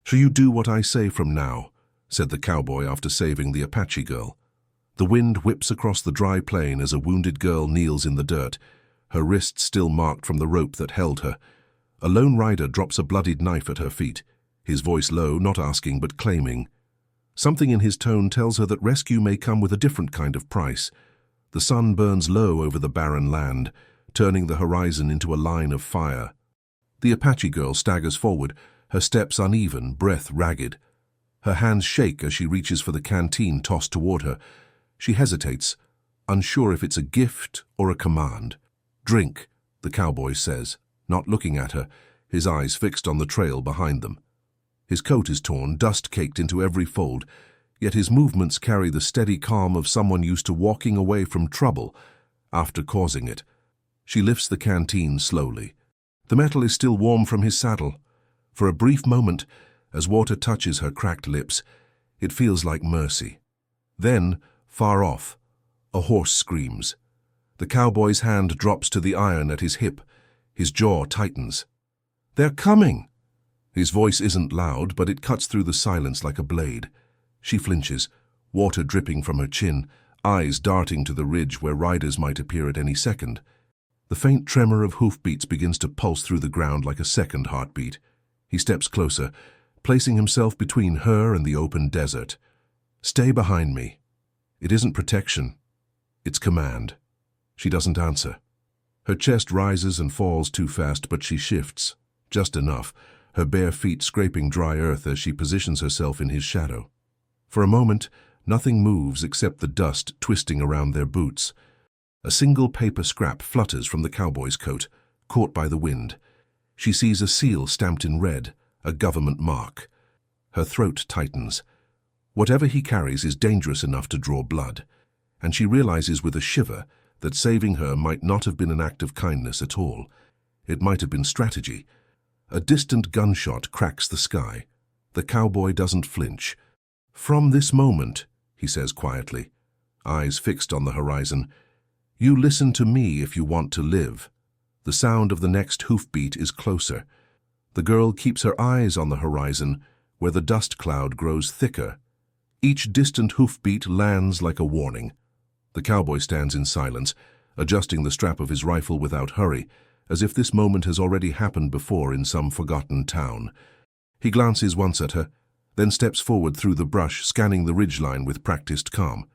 "Shall you do what I say from now?" said the cowboy after saving the Apache girl. The wind whips across the dry plain as a wounded girl kneels in the dirt, her wrists still marked from the rope that held her. A lone rider drops a bloodied knife at her feet, his voice low, not asking but claiming. Something in his tone tells her that rescue may come with a different kind of price. The sun burns low over the barren land, turning the horizon into a line of fire. The Apache girl staggers forward, her steps uneven, breath ragged. Her hands shake as she reaches for the canteen tossed toward her. She hesitates, unsure if it's a gift or a command. "Drink," the cowboy says, not looking at her, his eyes fixed on the trail behind them. His coat is torn, dust caked into every fold, yet his movements carry the steady calm of someone used to walking away from trouble after causing it. She lifts the canteen slowly. The metal is still warm from his saddle. For a brief moment, as water touches her cracked lips, it feels like mercy. Then, far off, a horse screams. The cowboy's hand drops to the iron at his hip. His jaw tightens. "They're coming!" His voice isn't loud, but it cuts through the silence like a blade. She flinches, water dripping from her chin, eyes darting to the ridge where riders might appear at any second. The faint tremor of hoofbeats begins to pulse through the ground like a second heartbeat. He steps closer, placing himself between her and the open desert. "Stay behind me." It isn't protection, it's command. She doesn't answer. Her chest rises and falls too fast, but she shifts, just enough, her bare feet scraping dry earth as she positions herself in his shadow. For a moment, nothing moves except the dust twisting around their boots. A single paper scrap flutters from the cowboy's coat, caught by the wind. She sees a seal stamped in red, a government mark. Her throat tightens. Whatever he carries is dangerous enough to draw blood, and she realizes with a shiver that saving her might not have been an act of kindness at all. It might have been strategy. A distant gunshot cracks the sky. The cowboy doesn't flinch. "From this moment," he says quietly, eyes fixed on the horizon, "you listen to me if you want to live." The sound of the next hoofbeat is closer. The girl keeps her eyes on the horizon, where the dust cloud grows thicker. Each distant hoofbeat lands like a warning. The cowboy stands in silence, adjusting the strap of his rifle without hurry, as if this moment has already happened before in some forgotten town. He glances once at her, then steps forward through the brush, scanning the ridgeline with practiced calm.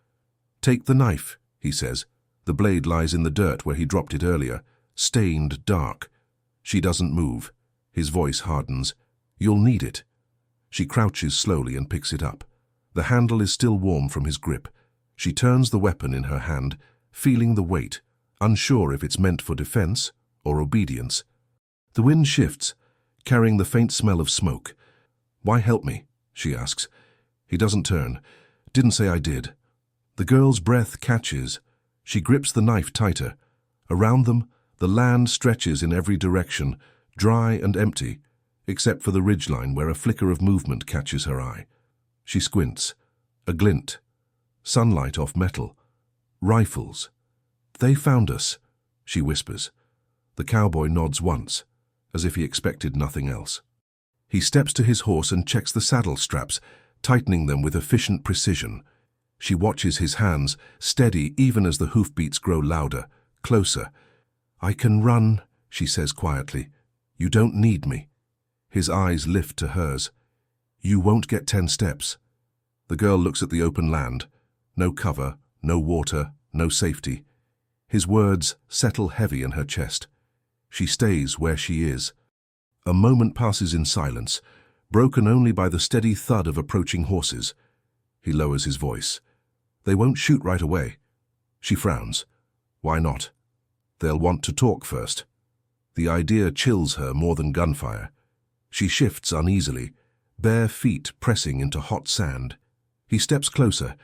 "Take the knife," he says. The blade lies in the dirt where he dropped it earlier, stained dark. She doesn't move. His voice hardens. "You'll need it." She crouches slowly and picks it up. The handle is still warm from his grip. She turns the weapon in her hand, feeling the weight, unsure if it's meant for defense or obedience. The wind shifts, carrying the faint smell of smoke. "Why help me?" she asks. He doesn't turn. "Didn't say I did." The girl's breath catches. She grips the knife tighter. Around them, the land stretches in every direction, dry and empty, except for the ridgeline where a flicker of movement catches her eye. She squints. A glint. Sunlight off metal. Rifles. "They found us," she whispers. The cowboy nods once, as if he expected nothing else. He steps to his horse and checks the saddle straps, tightening them with efficient precision. She watches his hands, steady even as the hoofbeats grow louder, closer. "I can run," she says quietly. "You don't need me." His eyes lift to hers. "You won't get 10 steps." The girl looks at the open land. No cover, no water, no safety. His words settle heavy in her chest. She stays where she is. A moment passes in silence, broken only by the steady thud of approaching horses. He lowers his voice. "They won't shoot right away." She frowns. "Why not?" "They'll want to talk first." The idea chills her more than gunfire. She shifts uneasily, bare feet pressing into hot sand. He steps closer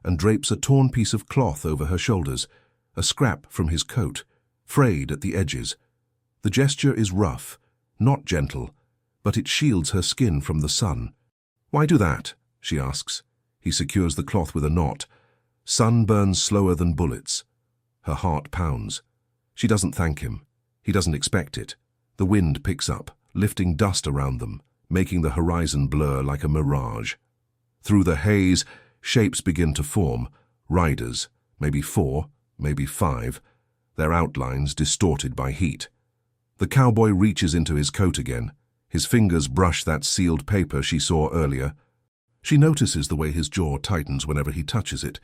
and drapes a torn piece of cloth over her shoulders, a scrap from his coat, frayed at the edges. The gesture is rough, not gentle, but it shields her skin from the sun. "Why do that?" she asks. He secures the cloth with a knot. Sun burns slower than bullets. Her heart pounds. She doesn't thank him. He doesn't expect it. The wind picks up, lifting dust around them, making the horizon blur like a mirage. Through the haze, shapes begin to form, riders, maybe 4, maybe 5, their outlines distorted by heat. The cowboy reaches into his coat again. His fingers brush that sealed paper she saw earlier. She notices the way his jaw tightens whenever he touches it.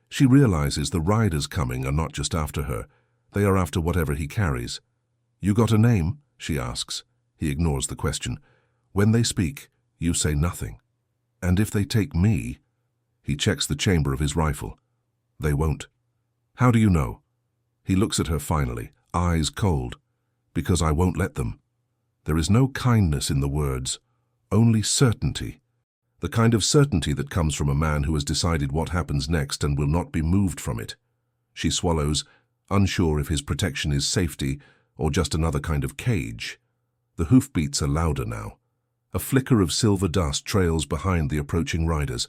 She realizes the riders coming are not just after her. They are after whatever he carries. "You got a name?" she asks. He ignores the question. "When they speak, you say nothing. And if they take me—" He checks the chamber of his rifle. "They won't." "How do you know?" He looks at her finally, eyes cold. "Because I won't let them." There is no kindness in the words, only certainty. The kind of certainty that comes from a man who has decided what happens next and will not be moved from it. She swallows, unsure if his protection is safety or just another kind of cage. The hoofbeats are louder now. A flicker of silver dust trails behind the approaching riders.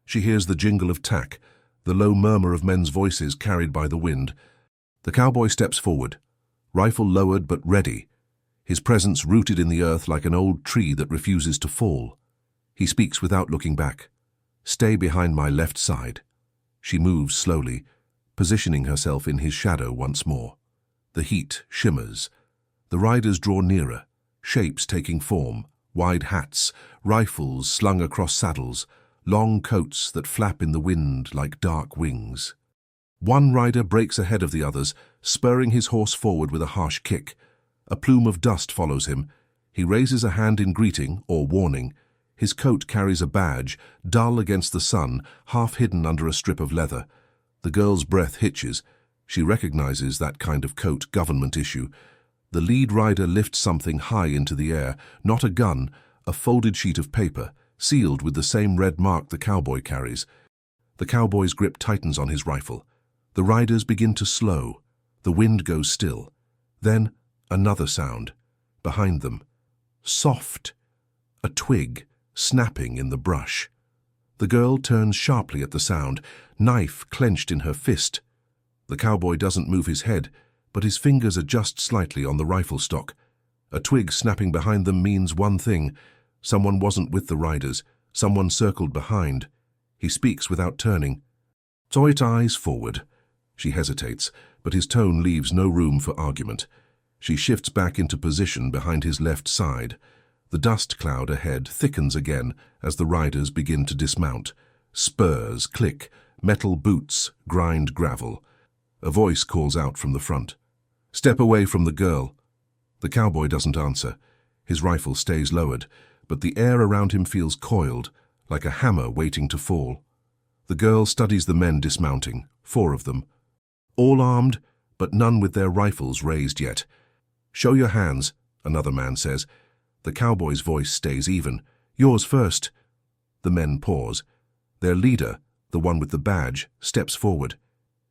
She hears the jingle of tack, the low murmur of men's voices carried by the wind. The cowboy steps forward, rifle lowered but ready, his presence rooted in the earth like an old tree that refuses to fall. He speaks without looking back. "Stay behind my left side." She moves slowly, positioning herself in his shadow once more. The heat shimmers. The riders draw nearer, shapes taking form, wide hats, rifles slung across saddles, long coats that flap in the wind like dark wings. One rider breaks ahead of the others, spurring his horse forward with a harsh kick. A plume of dust follows him. He raises a hand in greeting or warning. His coat carries a badge, dull against the sun, half hidden under a strip of leather. The girl's breath hitches. She recognizes that kind of coat government issue. The lead rider lifts something high into the air, not a gun, a folded sheet of paper, sealed with the same red mark the cowboy carries. The cowboy's grip tightens on his rifle. The riders begin to slow. The wind goes still. Then another sound. Behind them. Soft. A twig, snapping in the brush. The girl turns sharply at the sound, knife clenched in her fist. The cowboy doesn't move his head, but his fingers adjust slightly on the rifle stock. A twig snapping behind them means one thing. Someone wasn't with the riders. Someone circled behind. He speaks without turning. "Tight eyes forward." She hesitates, but his tone leaves no room for argument. She shifts back into position behind his left side. The dust cloud ahead thickens again as the riders begin to dismount. Spurs click, metal boots grind gravel. A voice calls out from the front. "Step away from the girl." The cowboy doesn't answer. His rifle stays lowered, but the air around him feels coiled, like a hammer waiting to fall. The girl studies the men dismounting, 4 of them. All armed, but none with their rifles raised yet. "Show your hands," another man says. The cowboy's voice stays even. "Yours first." The men pause. Their leader, the one with the badge, steps forward.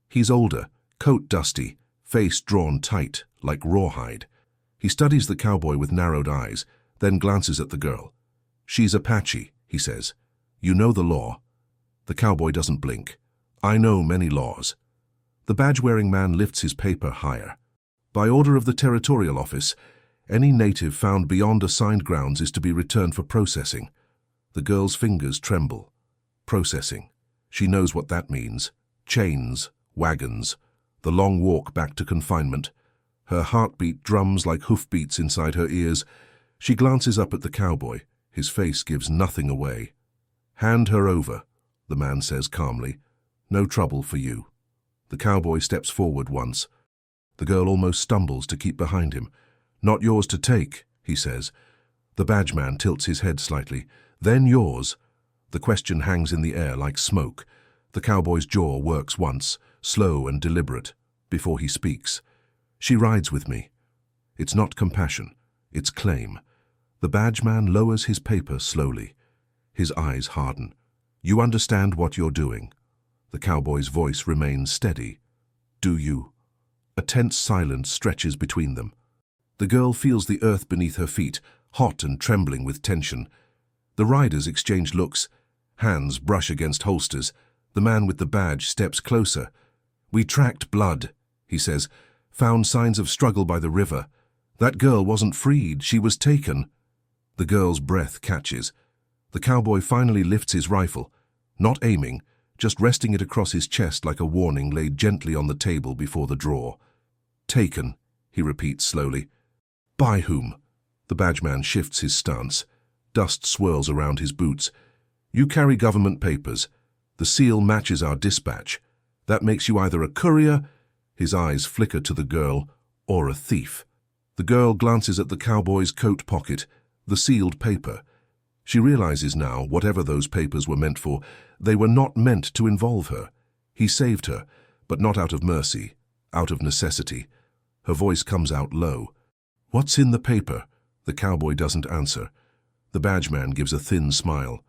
He's older, coat dusty, face drawn tight, like rawhide. He studies the cowboy with narrowed eyes, then glances at the girl. "She's Apache," he says. "You know the law." The cowboy doesn't blink. "I know many laws." The badge-wearing man lifts his paper higher. "By order of the territorial office, any native found beyond assigned grounds is to be returned for processing." The girl's fingers tremble. Processing. She knows what that means. Chains, wagons, the long walk back to confinement. Her heartbeat drums like hoofbeats inside her ears. She glances up at the cowboy. His face gives nothing away. "Hand her over," the man says calmly. "No trouble for you." The cowboy steps forward once. The girl almost stumbles to keep behind him. "Not yours to take," he says. The badge man tilts his head slightly. "Then yours." The question hangs in the air like smoke. The cowboy's jaw works once, slow and deliberate, before he speaks. "She rides with me." It's not compassion, it's claim. The badge man lowers his paper slowly. His eyes harden. "You understand what you're doing." The cowboy's voice remains steady. "Do you?" A tense silence stretches between them. The girl feels the earth beneath her feet, hot and trembling with tension. The riders exchange looks. Hands brush against holsters. The man with the badge steps closer. "We tracked blood," he says. "Found signs of struggle by the river. That girl wasn't freed, she was taken." The girl's breath catches. The cowboy finally lifts his rifle, not aiming, just resting it across his chest like a warning laid gently on the table before the drawer. "Taken," he repeats slowly. "By whom?" The badgeman shifts his stance. Dust swirls around his boots. "You carry government papers. The seal matches our dispatch. That makes you either a courier," his eyes flicker to the girl, "or a thief." The girl glances at the cowboy's coat pocket, the sealed paper. She realizes now, whatever those papers were meant for, they were not meant to involve her. He saved her, but not out of mercy, out of necessity. Her voice comes out low. "What's in the paper?" The cowboy doesn't answer. The badgeman gives a thin smile.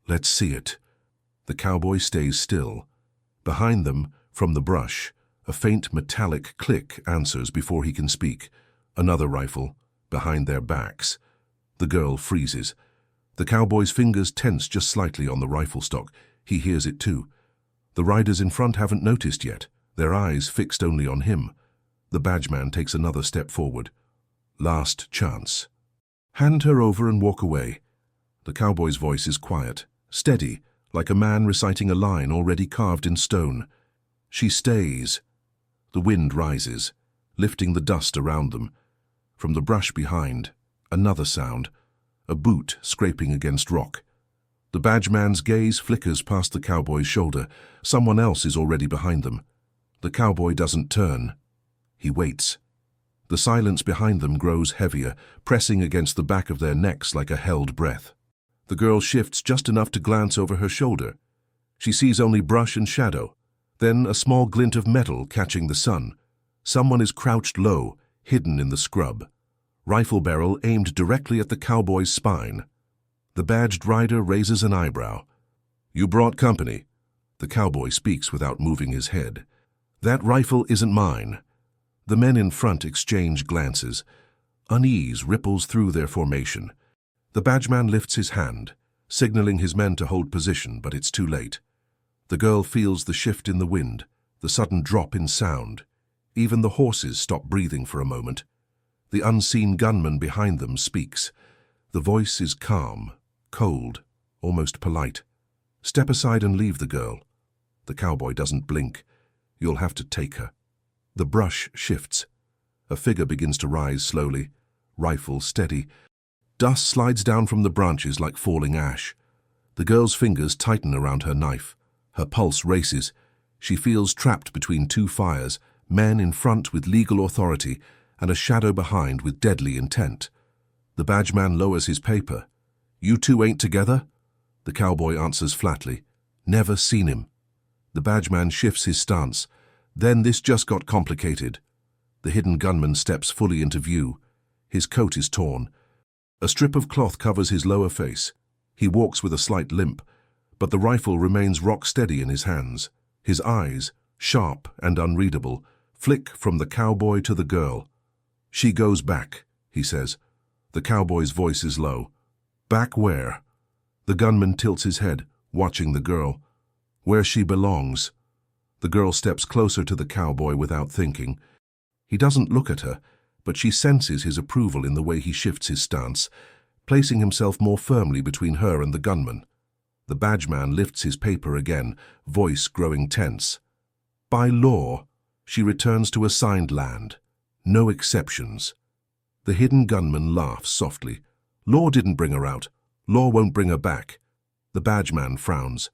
"Let's see it." The cowboy stays still. Behind them, from the brush, a faint metallic click answers before he can speak. Another rifle, behind their backs. The girl freezes. The cowboy's fingers tense just slightly on the rifle stock. He hears it too. The riders in front haven't noticed yet, their eyes fixed only on him. The badgeman takes another step forward. "Last chance. Hand her over and walk away." The cowboy's voice is quiet, steady, like a man reciting a line already carved in stone. She stays. The wind rises, lifting the dust around them. From the brush behind, another sound. A boot scraping against rock. The badgeman's gaze flickers past the cowboy's shoulder. Someone else is already behind them. The cowboy doesn't turn. He waits. The silence behind them grows heavier, pressing against the back of their necks like a held breath. The girl shifts just enough to glance over her shoulder. She sees only brush and shadow, then a small glint of metal catching the sun. Someone is crouched low, hidden in the scrub. Rifle barrel aimed directly at the cowboy's spine. The badged rider raises an eyebrow. "You brought company." The cowboy speaks without moving his head. "That rifle isn't mine." The men in front exchange glances. Unease ripples through their formation. The badgeman lifts his hand, signaling his men to hold position, but it's too late. The girl feels the shift in the wind, the sudden drop in sound. Even the horses stop breathing for a moment. The unseen gunman behind them speaks. The voice is calm, cold, almost polite. "Step aside and leave the girl." The cowboy doesn't blink. "You'll have to take her." The brush shifts. A figure begins to rise slowly, rifle steady. Dust slides down from the branches like falling ash. The girl's fingers tighten around her knife. Her pulse races. She feels trapped between two fires, men in front with legal authority, and a shadow behind with deadly intent. The badgeman lowers his paper. "You two ain't together?" The cowboy answers flatly. "Never seen him." The badgeman shifts his stance. "Then this just got complicated." The hidden gunman steps fully into view. His coat is torn. A strip of cloth covers his lower face. He walks with a slight limp, but the rifle remains rock steady in his hands. His eyes, sharp and unreadable, flick from the cowboy to the girl. "She goes back," he says. The cowboy's voice is low. "Back where?" The gunman tilts his head, watching the girl. "Where she belongs." The girl steps closer to the cowboy without thinking. He doesn't look at her, but she senses his approval in the way he shifts his stance, placing himself more firmly between her and the gunman. The badgeman lifts his paper again, voice growing tense. "By law, she returns to assigned land. No exceptions." The hidden gunman laughs softly. "Law didn't bring her out. Law won't bring her back." The badgeman frowns.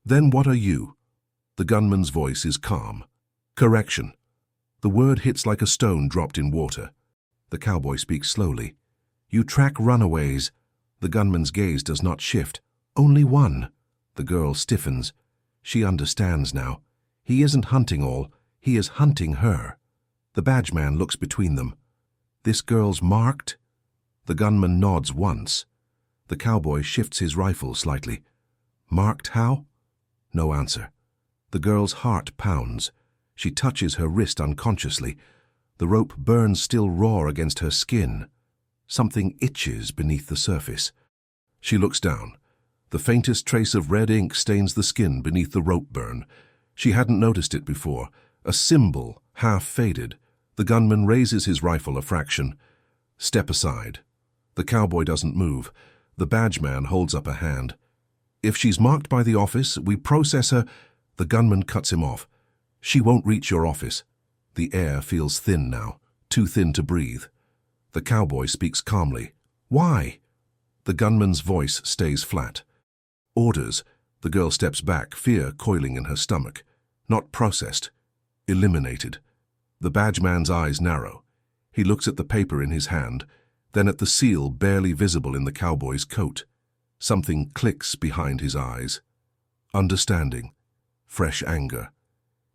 "Then what are you?" The gunman's voice is calm. "Correction." The word hits like a stone dropped in water. The cowboy speaks slowly. "You track runaways." The gunman's gaze does not shift. "Only one." The girl stiffens. She understands now. He isn't hunting all. He is hunting her. The badgeman looks between them. "This girl's marked?" The gunman nods once. The cowboy shifts his rifle slightly. "Marked how?" No answer. The girl's heart pounds. She touches her wrist unconsciously. The rope burns still raw against her skin. Something itches beneath the surface. She looks down. The faintest trace of red ink stains the skin beneath the rope burn. She hadn't noticed it before. A symbol, half faded. The gunman raises his rifle a fraction. "Step aside." The cowboy doesn't move. The badge man holds up a hand. If she's marked by the office, we process her. The gunman cuts him off. She won't reach your office. The air feels thin now, too thin to breathe. The cowboy speaks calmly. Why? The gunman's voice stays flat. Orders. The girl steps back, fear coiling in her stomach. Not processed. Eliminated. The badge man's eyes narrow. He looks at the paper in his hand, then at the seal barely visible in the cowboy's coat. Something clicks behind his eyes. Understanding. Fresh anger.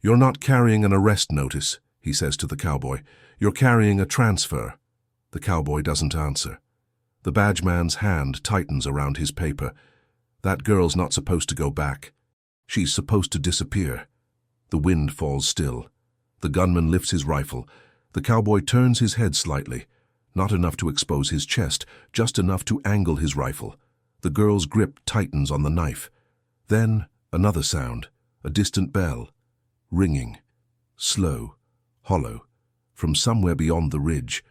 You're not carrying an arrest notice, he says to the cowboy. You're carrying a transfer. The cowboy doesn't answer. The badge man's hand tightens around his paper. That girl's not supposed to go back. She's supposed to disappear. The wind falls still. The gunman lifts his rifle. The cowboy turns his head slightly. Not enough to expose his chest, just enough to angle his rifle. The girl's grip tightens on the knife. Then another sound, a distant bell. Ringing. Slow. Hollow. From somewhere beyond the ridge.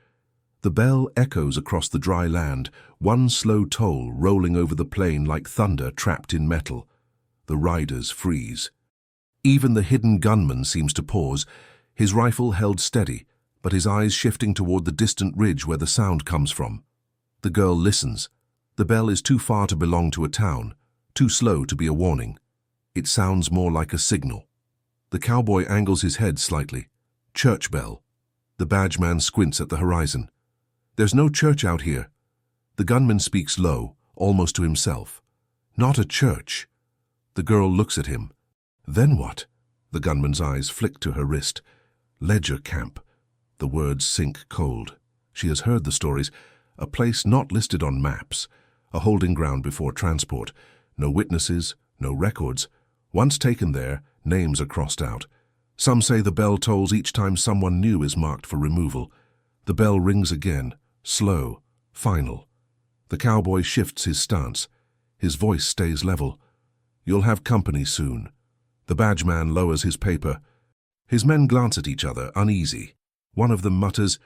The bell echoes across the dry land, one slow toll rolling over the plain like thunder trapped in metal. The riders freeze. Even the hidden gunman seems to pause, his rifle held steady, but his eyes shifting toward the distant ridge where the sound comes from. The girl listens. The bell is too far to belong to a town, too slow to be a warning. It sounds more like a signal. The cowboy angles his head slightly. Church bell. The badge man squints at the horizon. There's no church out here. The gunman speaks low, almost to himself. Not a church. The girl looks at him. Then what? The gunman's eyes flick to her wrist. Ledger camp. The words sink cold. She has heard the stories. A place not listed on maps. A holding ground before transport. No witnesses, no records. Once taken there, names are crossed out. Some say the bell tolls each time someone new is marked for removal. The bell rings again. Slow, final. The cowboy shifts his stance. His voice stays level. You'll have company soon. The badge man lowers his paper. His men glance at each other, uneasy. One of them mutters,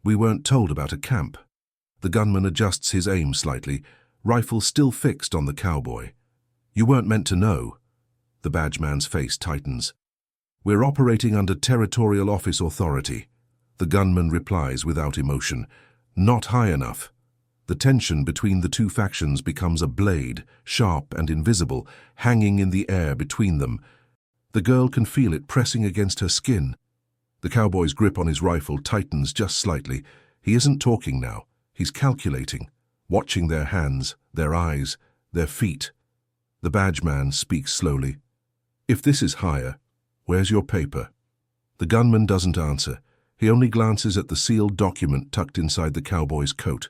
"We weren't told about a camp." The gunman adjusts his aim slightly, rifle still fixed on the cowboy. "You weren't meant to know." The badge man's face tightens. "We're operating under territorial office authority." The gunman replies without emotion. "Not high enough." The tension between the two factions becomes a blade, sharp and invisible, hanging in the air between them. The girl can feel it pressing against her skin. The cowboy's grip on his rifle tightens just slightly. He isn't talking now. He's calculating, watching their hands, their eyes, their feet. The badge man speaks slowly. "If this is higher, where's your paper?" The gunman doesn't answer. He only glances at the sealed document tucked inside the cowboy's coat.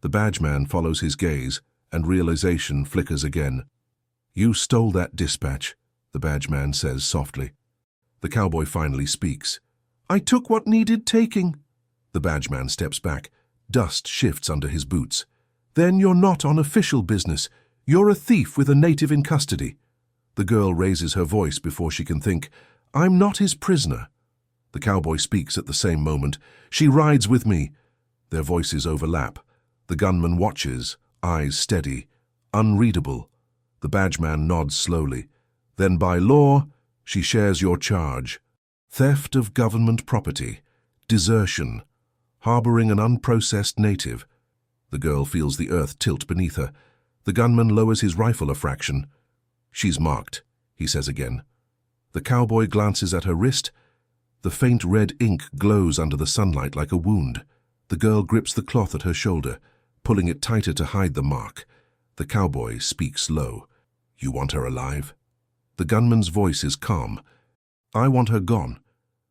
The badge man follows his gaze, and realization flickers again. "You stole that dispatch," the badge man says softly. The cowboy finally speaks. "I took what needed taking." The badge man steps back. Dust shifts under his boots. "Then you're not on official business. You're a thief with a native in custody." The girl raises her voice before she can think. "I'm not his prisoner." The cowboy speaks at the same moment. "She rides with me." Their voices overlap. The gunman watches, eyes steady, unreadable. The badge man nods slowly. "Then by law, she shares your charge. Theft of government property, desertion, harboring an unprocessed native." The girl feels the earth tilt beneath her. The gunman lowers his rifle a fraction. "She's marked," he says again. The cowboy glances at her wrist. The faint red ink glows under the sunlight like a wound. The girl grips the cloth at her shoulder, pulling it tighter to hide the mark. The cowboy speaks low. "You want her alive?" The gunman's voice is calm. "I want her gone."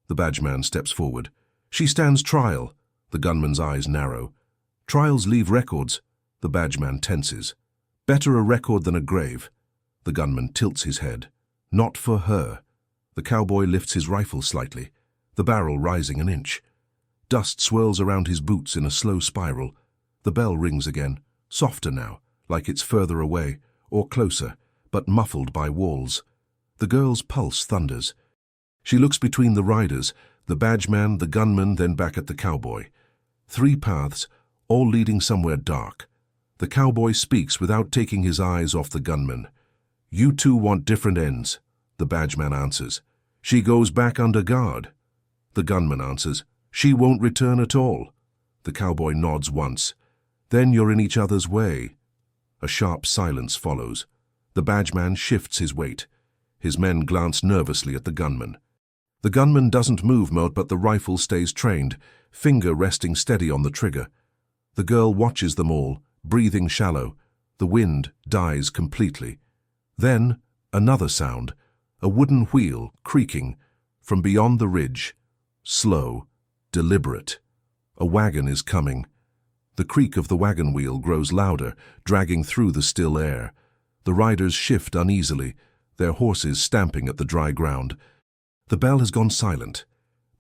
The badge man steps forward. "She stands trial." The gunman's eyes narrow. "Trials leave records." The badge man tenses. "Better a record than a grave." The gunman tilts his head. "Not for her." The cowboy lifts his rifle slightly, the barrel rising an inch. Dust swirls around his boots in a slow spiral. The bell rings again, softer now, like it's further away, or closer, but muffled by walls. The girl's pulse thunders. She looks between the riders, the badge man, the gunman, then back at the cowboy. 3 paths, all leading somewhere dark. The cowboy speaks without taking his eyes off the gunman. "You two want different ends," the badgeman answers. "She goes back under guard." The gunman answers, "She won't return at all." The cowboy nods once. "Then you're in each other's way." A sharp silence follows. The badgeman shifts his weight. His men glance nervously at the gunman. The gunman doesn't move, but the rifle stays trained, finger resting steady on the trigger. The girl watches them all, breathing shallow. The wind dies completely. Then, another sound, a wooden wheel creaking from beyond the ridge. Slow, deliberate. A wagon is coming. The creak of the wagon wheel grows louder, dragging through the still air. The riders shift uneasily, their horses stamping at the dry ground. The bell has gone silent,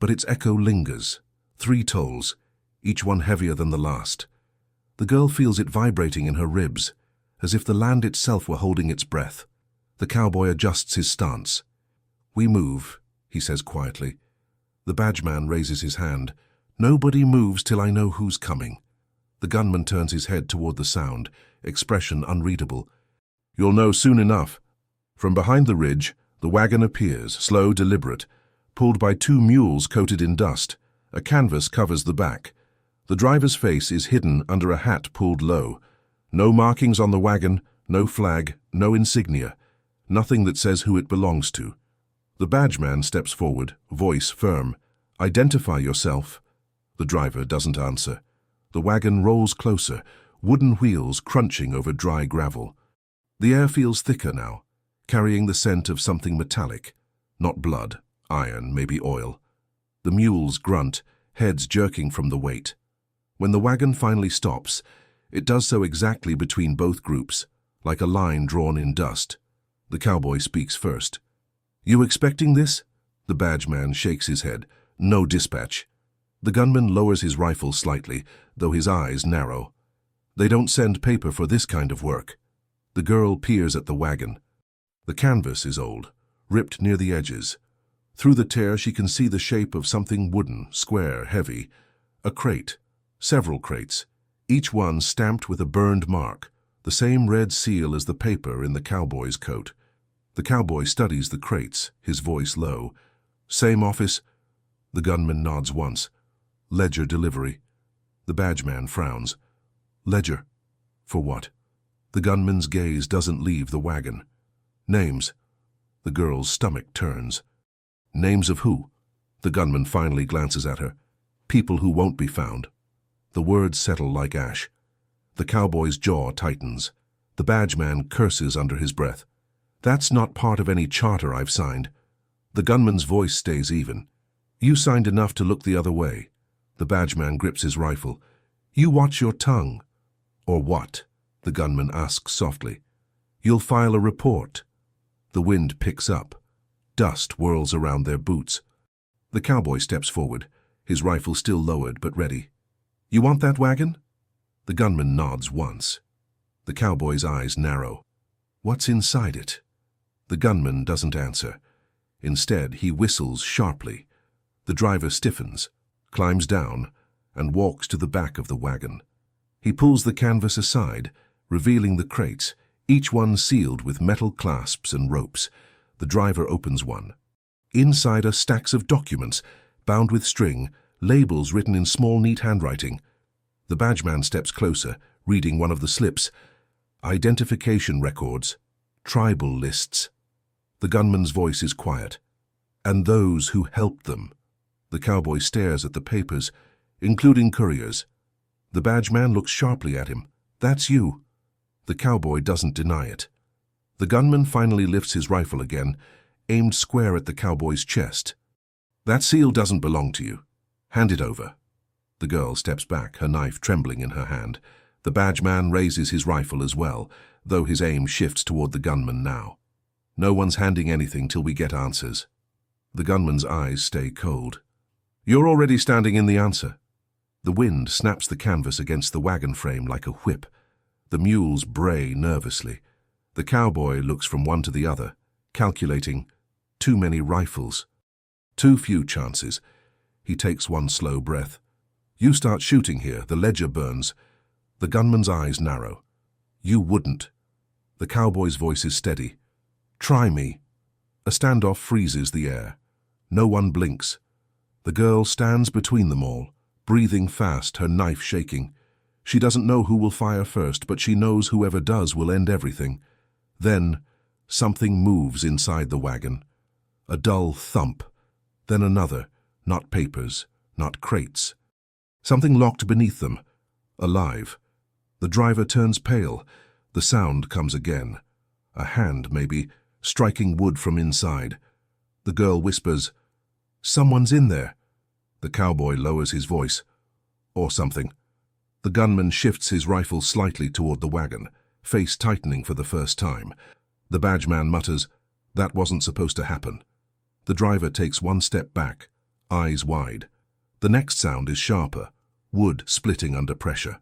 but its echo lingers. 3 tolls, each one heavier than the last. The girl feels it vibrating in her ribs, as if the land itself were holding its breath. The cowboy adjusts his stance. "We move," he says quietly. The badgeman raises his hand. "Nobody moves till I know who's coming." The gunman turns his head toward the sound, expression unreadable. "You'll know soon enough." From behind the ridge, the wagon appears, slow, deliberate, pulled by 2 mules coated in dust. A canvas covers the back. The driver's face is hidden under a hat pulled low. No markings on the wagon, no flag, no insignia. Nothing that says who it belongs to. The badgeman steps forward, voice firm. "Identify yourself." The driver doesn't answer. The wagon rolls closer, wooden wheels crunching over dry gravel. The air feels thicker now, carrying the scent of something metallic. Not blood, iron, maybe oil. The mules grunt, heads jerking from the weight. When the wagon finally stops, it does so exactly between both groups, like a line drawn in dust. The cowboy speaks first. "You expecting this?" The badgeman shakes his head. "No dispatch." The gunman lowers his rifle slightly, though his eyes narrow. "They don't send paper for this kind of work." The girl peers at the wagon. The canvas is old, ripped near the edges. Through the tear she can see the shape of something wooden, square, heavy. A crate. Several crates, each one stamped with a burned mark, the same red seal as the paper in the cowboy's coat. The cowboy studies the crates, his voice low. "Same office?" The gunman nods once. "Ledger delivery." The badgeman frowns. "Ledger? For what?" The gunman's gaze doesn't leave the wagon. "Names." The girl's stomach turns. "Names of who?" The gunman finally glances at her. "People who won't be found." The words settle like ash. The cowboy's jaw tightens. The badgeman curses under his breath. "That's not part of any charter I've signed." The gunman's voice stays even. "You signed enough to look the other way." The badgeman grips his rifle. "You watch your tongue." "Or what?" the gunman asks softly. "You'll file a report." The wind picks up. Dust whirls around their boots. The cowboy steps forward, his rifle still lowered but ready. "You want that wagon?" The gunman nods once. The cowboy's eyes narrow. "What's inside it?" The gunman doesn't answer. Instead, he whistles sharply. The driver stiffens, climbs down, and walks to the back of the wagon. He pulls the canvas aside, revealing the crates, each one sealed with metal clasps and ropes. The driver opens one. Inside are stacks of documents, bound with string, labels written in small, neat handwriting. The badgeman steps closer, reading one of the slips. Identification records, tribal lists. The gunman's voice is quiet. "And those who helped them." The cowboy stares at the papers, including couriers. The badgeman looks sharply at him. "That's you." The cowboy doesn't deny it. The gunman finally lifts his rifle again, aimed square at the cowboy's chest. "That seal doesn't belong to you. Hand it over." The girl steps back, her knife trembling in her hand. The badgeman raises his rifle as well, though his aim shifts toward the gunman now. "No one's handing anything till we get answers." The gunman's eyes stay cold. "You're already standing in the answer." The wind snaps the canvas against the wagon frame like a whip. The mules bray nervously. The cowboy looks from one to the other, calculating. Too many rifles. Too few chances. He takes one slow breath. You start shooting here, the ledger burns. The gunman's eyes narrow. You wouldn't. The cowboy's voice is steady. Try me. A standoff freezes the air. No one blinks. The girl stands between them all, breathing fast, her knife shaking. She doesn't know who will fire first, but she knows whoever does will end everything. Then, something moves inside the wagon. A dull thump. Then another. Not papers, not crates. Something locked beneath them. Alive. The driver turns pale. The sound comes again. A hand, maybe, striking wood from inside. The girl whispers, "Someone's in there." The cowboy lowers his voice. Or something. The gunman shifts his rifle slightly toward the wagon, face tightening for the first time. The badgeman mutters, "That wasn't supposed to happen." The driver takes one step back, eyes wide. The next sound is sharper, wood splitting under pressure.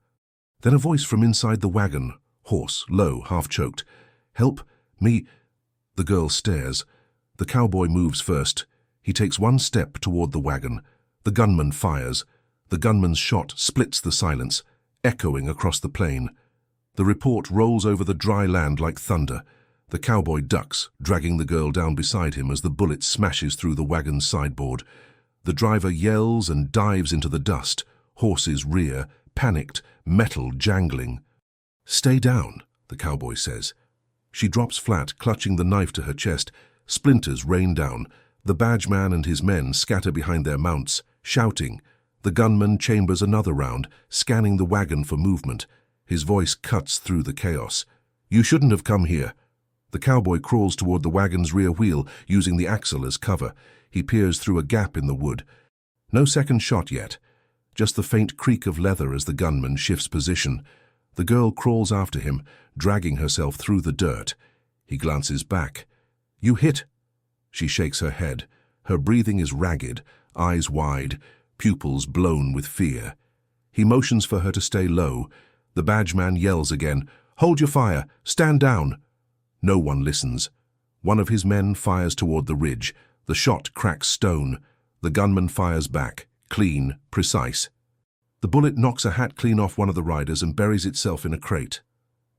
Then a voice from inside the wagon, hoarse, low, half-choked. "Help me." The girl stares. The cowboy moves first. He takes one step toward the wagon. The gunman fires. The gunman's shot splits the silence, echoing across the plain. The report rolls over the dry land like thunder. The cowboy ducks, dragging the girl down beside him as the bullet smashes through the wagon's sideboard. The driver yells and dives into the dust. Horses rear, panicked, metal jangling. "Stay down," the cowboy says. She drops flat, clutching the knife to her chest. Splinters rain down. The badgeman and his men scatter behind their mounts, shouting. The gunman chambers another round, scanning the wagon for movement. His voice cuts through the chaos. "You shouldn't have come here." The cowboy crawls toward the wagon's rear wheel, using the axle as cover. He peers through a gap in the wood. No second shot yet. Just the faint creak of leather as the gunman shifts position. The girl crawls after him, dragging herself through the dirt. He glances back. "You hit." She shakes her head. Her breathing is ragged, eyes wide, pupils blown with fear. He motions for her to stay low. The badgeman yells again, "Hold your fire! Stand down!" No one listens. One of his men fires toward the ridge. The shot cracks stone. The gunman fires back, clean, precise. The bullet knocks a hat clean off one of the riders and buries itself in a crate.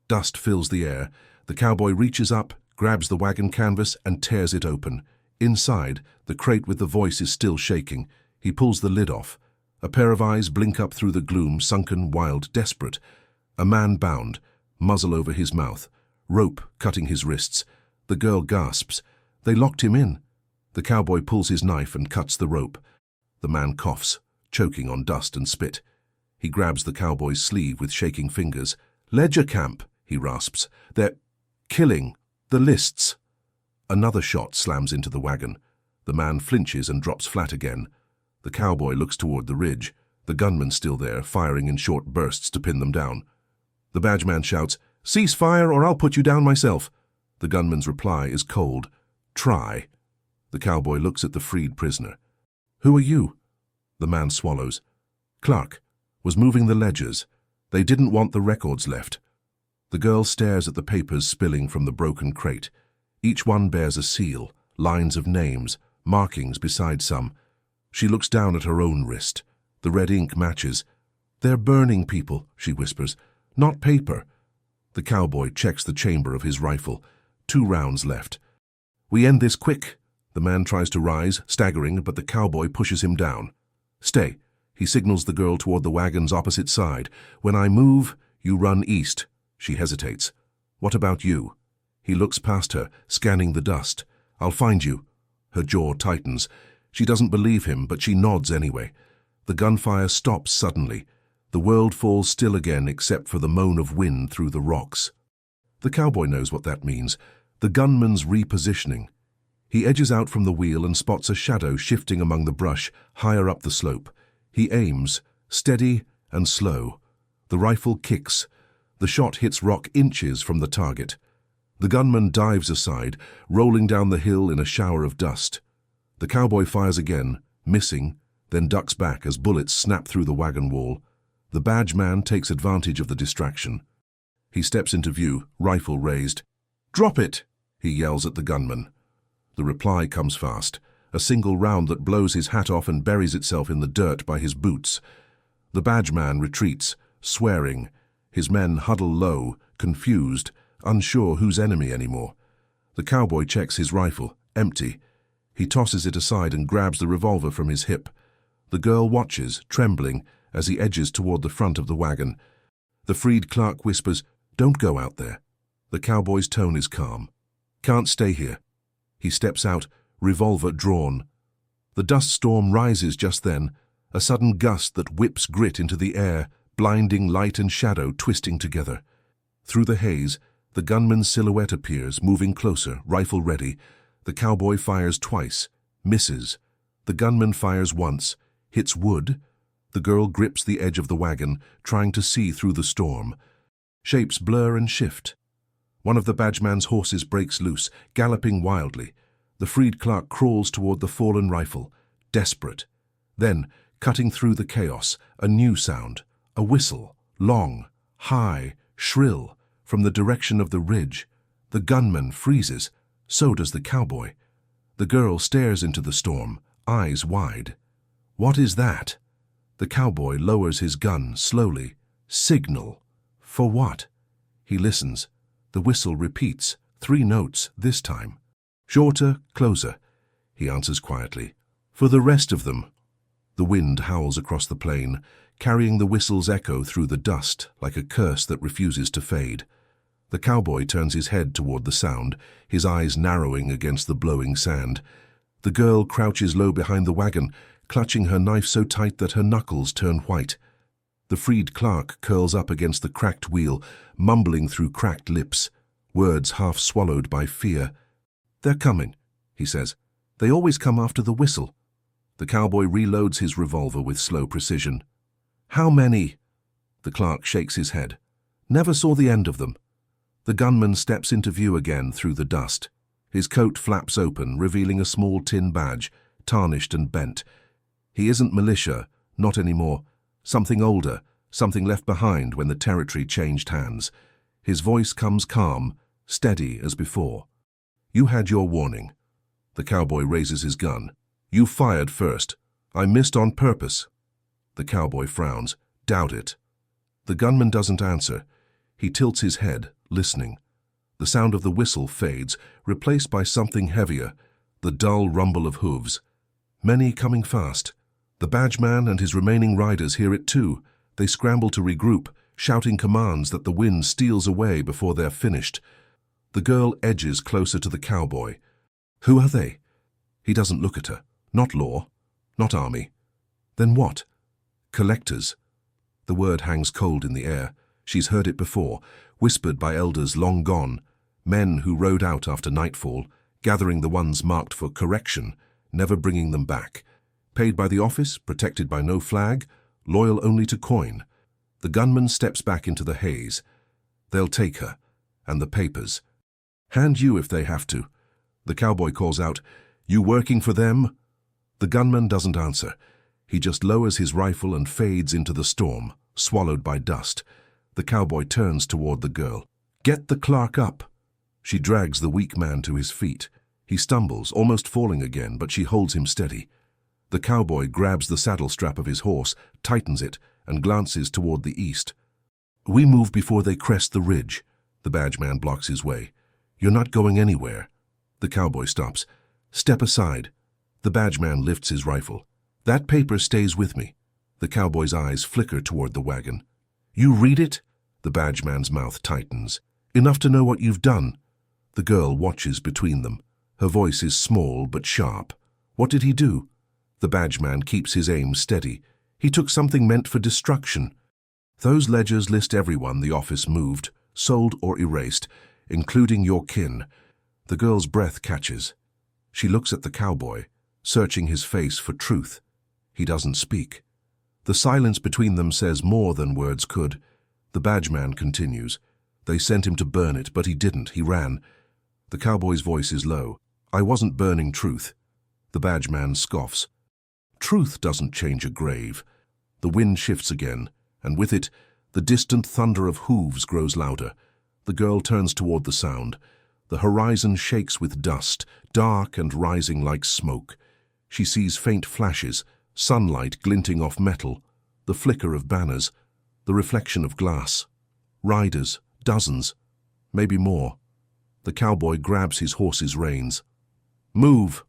Dust fills the air. The cowboy reaches up, grabs the wagon canvas, and tears it open. Inside, the crate with the voice is still shaking. He pulls the lid off. A pair of eyes blink up through the gloom, sunken, wild, desperate. A man bound, muzzle over his mouth, rope cutting his wrists. The girl gasps. They locked him in. The cowboy pulls his knife and cuts the rope. The man coughs, choking on dust and spit. He grabs the cowboy's sleeve with shaking fingers. "Ledger camp," he rasps. "They're killing the lists." Another shot slams into the wagon. The man flinches and drops flat again. The cowboy looks toward the ridge. The gunman's still there, firing in short bursts to pin them down. The badgeman shouts, "Cease fire or I'll put you down myself." The gunman's reply is cold. "Try." The cowboy looks at the freed prisoner. "Who are you?" The man swallows. "Clark. Was moving the ledgers. They didn't want the records left." The girl stares at the papers spilling from the broken crate. Each one bears a seal, lines of names, markings beside some. She looks down at her own wrist. The red ink matches. "They're burning people," she whispers. "Not paper." The cowboy checks the chamber of his rifle. 2 rounds left. "We end this quick." The man tries to rise, staggering, but the cowboy pushes him down. "Stay." He signals the girl toward the wagon's opposite side. "When I move, you run east." She hesitates. "What about you?" He looks past her, scanning the dust. "I'll find you." Her jaw tightens. She doesn't believe him, but she nods anyway. The gunfire stops suddenly. The world falls still again except for the moan of wind through the rocks. The cowboy knows what that means. The gunman's repositioning. He edges out from the wheel and spots a shadow shifting among the brush, higher up the slope. He aims, steady and slow. The rifle kicks. The shot hits rock inches from the target. The gunman dives aside, rolling down the hill in a shower of dust. The cowboy fires again, missing, then ducks back as bullets snap through the wagon wall. The badge man takes advantage of the distraction. He steps into view, rifle raised. "Drop it!" he yells at the gunman. The reply comes fast, a single round that blows his hat off and buries itself in the dirt by his boots. The badgeman retreats, swearing. His men huddle low, confused, unsure who's enemy anymore. The cowboy checks his rifle, empty. He tosses it aside and grabs the revolver from his hip. The girl watches, trembling, as he edges toward the front of the wagon. The freed clerk whispers, "Don't go out there." The cowboy's tone is calm. "Can't stay here." He steps out, revolver drawn. The dust storm rises just then, a sudden gust that whips grit into the air, blinding light and shadow twisting together. Through the haze, the gunman's silhouette appears, moving closer, rifle ready. The cowboy fires twice, misses. The gunman fires once, hits wood. The girl grips the edge of the wagon, trying to see through the storm. Shapes blur and shift. One of the badgeman's horses breaks loose, galloping wildly. The freed clerk crawls toward the fallen rifle, desperate. Then, cutting through the chaos, a new sound, a whistle, long, high, shrill, from the direction of the ridge. The gunman freezes, so does the cowboy. The girl stares into the storm, eyes wide. What is that? The cowboy lowers his gun slowly. Signal. For what? He listens. The whistle repeats, 3 notes this time. Shorter, closer. He answers quietly. For the rest of them. The wind howls across the plain, carrying the whistle's echo through the dust like a curse that refuses to fade. The cowboy turns his head toward the sound, his eyes narrowing against the blowing sand. The girl crouches low behind the wagon, clutching her knife so tight that her knuckles turn white. The freed clerk curls up against the cracked wheel, mumbling through cracked lips, words half swallowed by fear. "They're coming," he says. "They always come after the whistle." The cowboy reloads his revolver with slow precision. "How many?" The clerk shakes his head. "Never saw the end of them." The gunman steps into view again through the dust. His coat flaps open, revealing a small tin badge, tarnished and bent. He isn't militia, not anymore. Something older, something left behind when the territory changed hands. His voice comes calm, steady as before. "You had your warning." The cowboy raises his gun. "You fired first. I missed on purpose." The cowboy frowns. "Doubt it." The gunman doesn't answer. He tilts his head, listening. The sound of the whistle fades, replaced by something heavier, the dull rumble of hooves. Many coming fast. The badgeman and his remaining riders hear it too. They scramble to regroup, shouting commands that the wind steals away before they're finished. The girl edges closer to the cowboy. "Who are they?" He doesn't look at her. Not law. Not army. Then what? Collectors. The word hangs cold in the air. She's heard it before, whispered by elders long gone, men who rode out after nightfall, gathering the ones marked for correction, never bringing them back. Paid by the office, protected by no flag, loyal only to coin. The gunman steps back into the haze. They'll take her. And the papers. "Hand you if they have to." The cowboy calls out, "You working for them?" The gunman doesn't answer. He just lowers his rifle and fades into the storm, swallowed by dust. The cowboy turns toward the girl. "Get the clerk up." She drags the weak man to his feet. He stumbles, almost falling again, but she holds him steady. The cowboy grabs the saddle strap of his horse, tightens it, and glances toward the east. "We move before they crest the ridge." The badgeman blocks his way. "You're not going anywhere." The cowboy stops. "Step aside." The badgeman lifts his rifle. "That paper stays with me." The cowboy's eyes flicker toward the wagon. "You read it?" The badgeman's mouth tightens. "Enough to know what you've done." The girl watches between them. Her voice is small but sharp. "What did he do?" The badgeman keeps his aim steady. "He took something meant for destruction." "Those ledgers list everyone the office moved, sold or erased, including your kin." The girl's breath catches. She looks at the cowboy, searching his face for truth. He doesn't speak. The silence between them says more than words could. The badgeman continues. "They sent him to burn it, but he didn't. He ran." The cowboy's voice is low. "I wasn't burning truth." The badgeman scoffs. "Truth doesn't change a grave." The wind shifts again, and with it, the distant thunder of hooves grows louder. The girl turns toward the sound. The horizon shakes with dust, dark and rising like smoke. She sees faint flashes, sunlight glinting off metal. The flicker of banners, the reflection of glass. Riders, dozens, maybe more. The cowboy grabs his horse's reins. "Move!"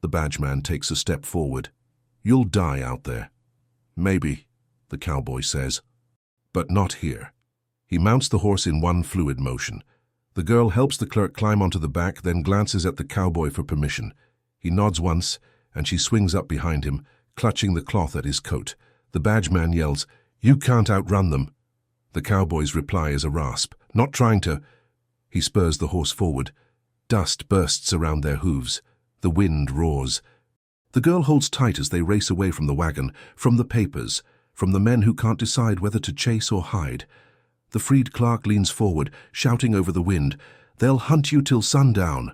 The badgeman takes a step forward. "You'll die out there." "Maybe," the cowboy says. "But not here." He mounts the horse in one fluid motion. The girl helps the clerk climb onto the back, then glances at the cowboy for permission. He nods once, and she swings up behind him, clutching the cloth at his coat. The badgeman yells, "You can't outrun them." The cowboy's reply is a rasp, "Not trying to." He spurs the horse forward. Dust bursts around their hooves. The wind roars. The girl holds tight as they race away from the wagon, from the papers, from the men who can't decide whether to chase or hide. The freed clerk leans forward, shouting over the wind, "They'll hunt you till sundown."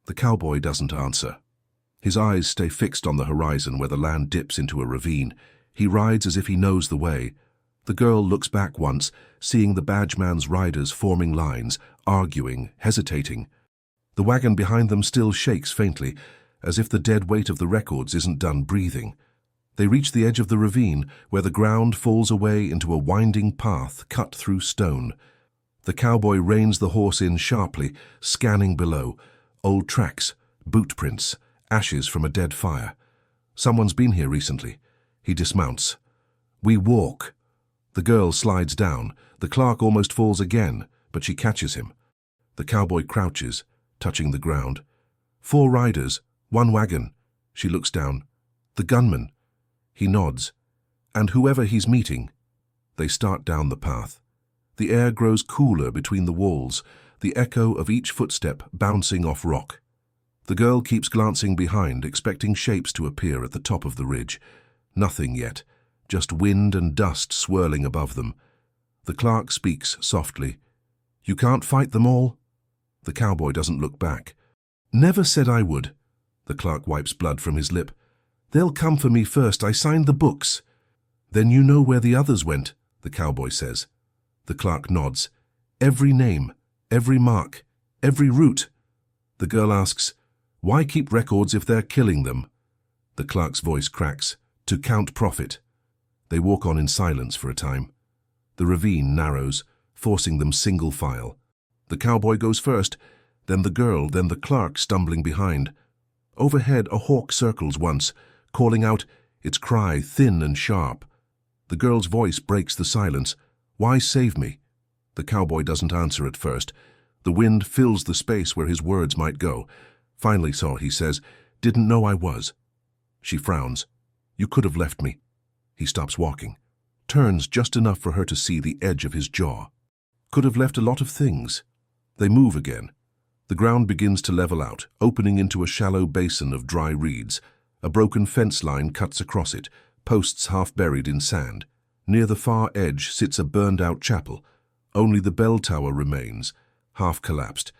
The cowboy doesn't answer. His eyes stay fixed on the horizon where the land dips into a ravine. He rides as if he knows the way. The girl looks back once, seeing the badgeman's riders forming lines, arguing, hesitating. The wagon behind them still shakes faintly, as if the dead weight of the records isn't done breathing. They reach the edge of the ravine, where the ground falls away into a winding path cut through stone. The cowboy reins the horse in sharply, scanning below. Old tracks, boot prints, ashes from a dead fire. Someone's been here recently. He dismounts. "We walk." The girl slides down. The clerk almost falls again, but she catches him. The cowboy crouches, touching the ground. 4 riders, 1 wagon. She looks down. The gunman. He nods. And whoever he's meeting. They start down the path. The air grows cooler between the walls, the echo of each footstep bouncing off rock. The girl keeps glancing behind, expecting shapes to appear at the top of the ridge. Nothing yet, just wind and dust swirling above them. The clerk speaks softly. "You can't fight them all?" The cowboy doesn't look back. "Never said I would." The clerk wipes blood from his lip. "They'll come for me first. I signed the books." "Then you know where the others went," the cowboy says. The clerk nods. "Every name, every mark, every route." The girl asks, "Why keep records if they're killing them?" The clerk's voice cracks. "To count profit." They walk on in silence for a time. The ravine narrows, forcing them single file. The cowboy goes first, then the girl, then the clerk stumbling behind. Overhead a hawk circles once, calling out, its cry thin and sharp. The girl's voice breaks the silence. "Why save me?" The cowboy doesn't answer at first. The wind fills the space where his words might go. "Finally saw," he says. "Didn't know I was." She frowns. "You could have left me." He stops walking. Turns just enough for her to see the edge of his jaw. "Could have left a lot of things." They move again. The ground begins to level out, opening into a shallow basin of dry reeds. A broken fence line cuts across it, posts half buried in sand. Near the far edge sits a burned-out chapel. Only the bell tower remains, half collapsed,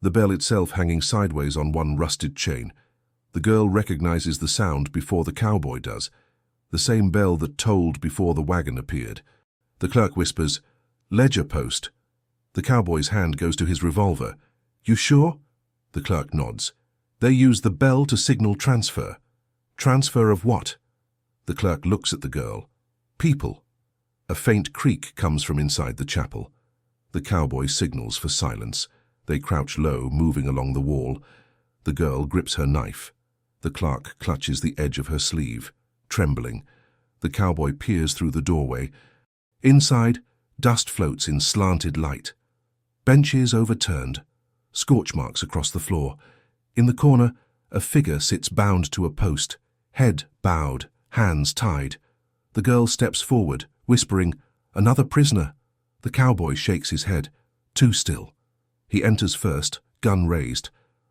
the bell itself hanging sideways on one rusted chain. The girl recognizes the sound before the cowboy does, the same bell that tolled before the wagon appeared. The clerk whispers, "Ledger post." The cowboy's hand goes to his revolver. "You sure?" The clerk nods. "They use the bell to signal transfer." "Transfer of what?" The clerk looks at the girl. "People." A faint creak comes from inside the chapel. The cowboy signals for silence. They crouch low, moving along the wall. The girl grips her knife. The clerk clutches the edge of her sleeve, trembling. The cowboy peers through the doorway. Inside, dust floats in slanted light. Benches overturned, scorch marks across the floor. In the corner, a figure sits bound to a post, head bowed, hands tied. The girl steps forward, whispering, "Another prisoner." The cowboy shakes his head. Too still. He enters first, gun raised.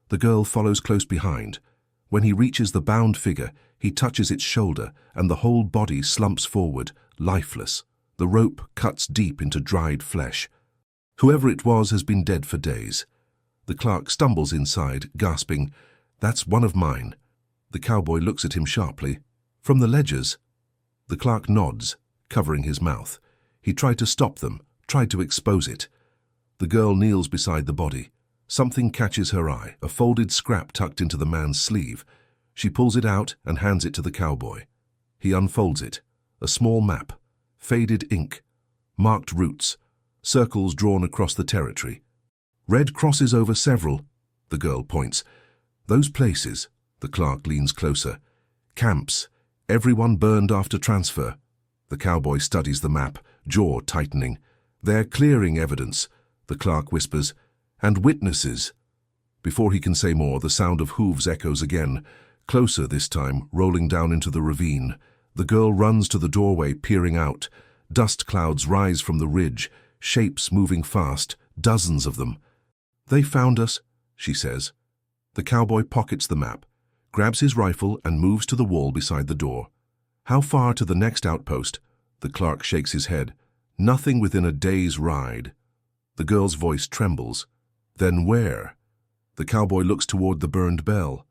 The girl follows close behind. When he reaches the bound figure, he touches its shoulder, and the whole body slumps forward, lifeless. The rope cuts deep into dried flesh. Whoever it was has been dead for days. The clerk stumbles inside, gasping, "That's one of mine." The cowboy looks at him sharply. "From the ledgers?" The clerk nods, covering his mouth. He tried to stop them, tried to expose it. The girl kneels beside the body. Something catches her eye, a folded scrap tucked into the man's sleeve. She pulls it out and hands it to the cowboy. He unfolds it, a small map, faded ink, marked routes, circles drawn across the territory. Red crosses over several, the girl points. Those places, the clerk leans closer. Camps, everyone burned after transfer. The cowboy studies the map, jaw tightening. They're clearing evidence, the clerk whispers, and witnesses. Before he can say more, the sound of hooves echoes again, closer this time, rolling down into the ravine. The girl runs to the doorway, peering out. Dust clouds rise from the ridge, shapes moving fast, dozens of them. "They found us," she says. The cowboy pockets the map, grabs his rifle and moves to the wall beside the door. "How far to the next outpost?" The clerk shakes his head. "Nothing within a day's ride." The girl's voice trembles. "Then where?" The cowboy looks toward the burned bell.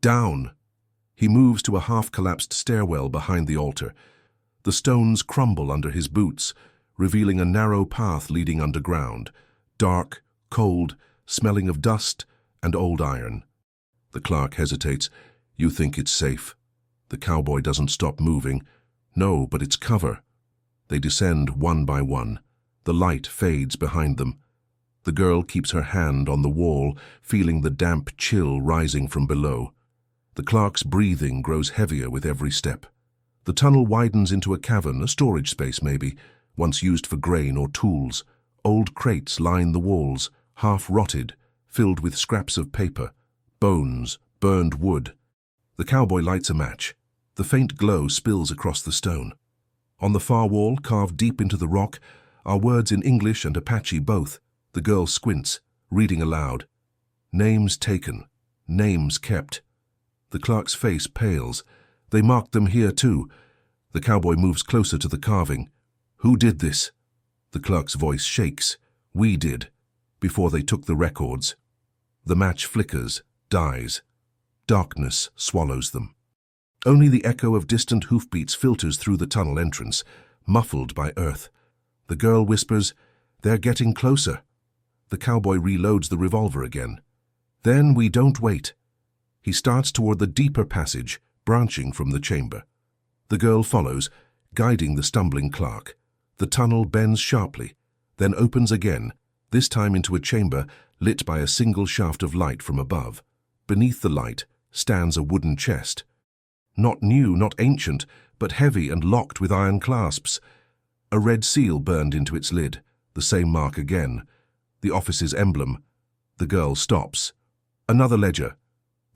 "Down." He moves to a half-collapsed stairwell behind the altar. The stones crumble under his boots, revealing a narrow path leading underground, dark, cold, smelling of dust and old iron. The clerk hesitates. "You think it's safe?" The cowboy doesn't stop moving. "No, but it's cover." They descend one by one. The light fades behind them. The girl keeps her hand on the wall, feeling the damp chill rising from below. The clerk's breathing grows heavier with every step. The tunnel widens into a cavern, a storage space maybe, once used for grain or tools. Old crates line the walls, half rotted, filled with scraps of paper, bones, burned wood. The cowboy lights a match. The faint glow spills across the stone. On the far wall, carved deep into the rock, are words in English and Apache both. The girl squints, reading aloud. "Names taken, names kept." The clerk's face pales. "They marked them here too." The cowboy moves closer to the carving. "Who did this?" The clerk's voice shakes. "We did, before they took the records." The match flickers, dies. Darkness swallows them. Only the echo of distant hoofbeats filters through the tunnel entrance, muffled by earth. The girl whispers, "They're getting closer." The cowboy reloads the revolver again. Then we don't wait. He starts toward the deeper passage, branching from the chamber. The girl follows, guiding the stumbling clerk. The tunnel bends sharply, then opens again, this time into a chamber lit by a single shaft of light from above. Beneath the light stands a wooden chest. Not new, not ancient, but heavy and locked with iron clasps. A red seal burned into its lid, the same mark again. The office's emblem. The girl stops. Another ledger.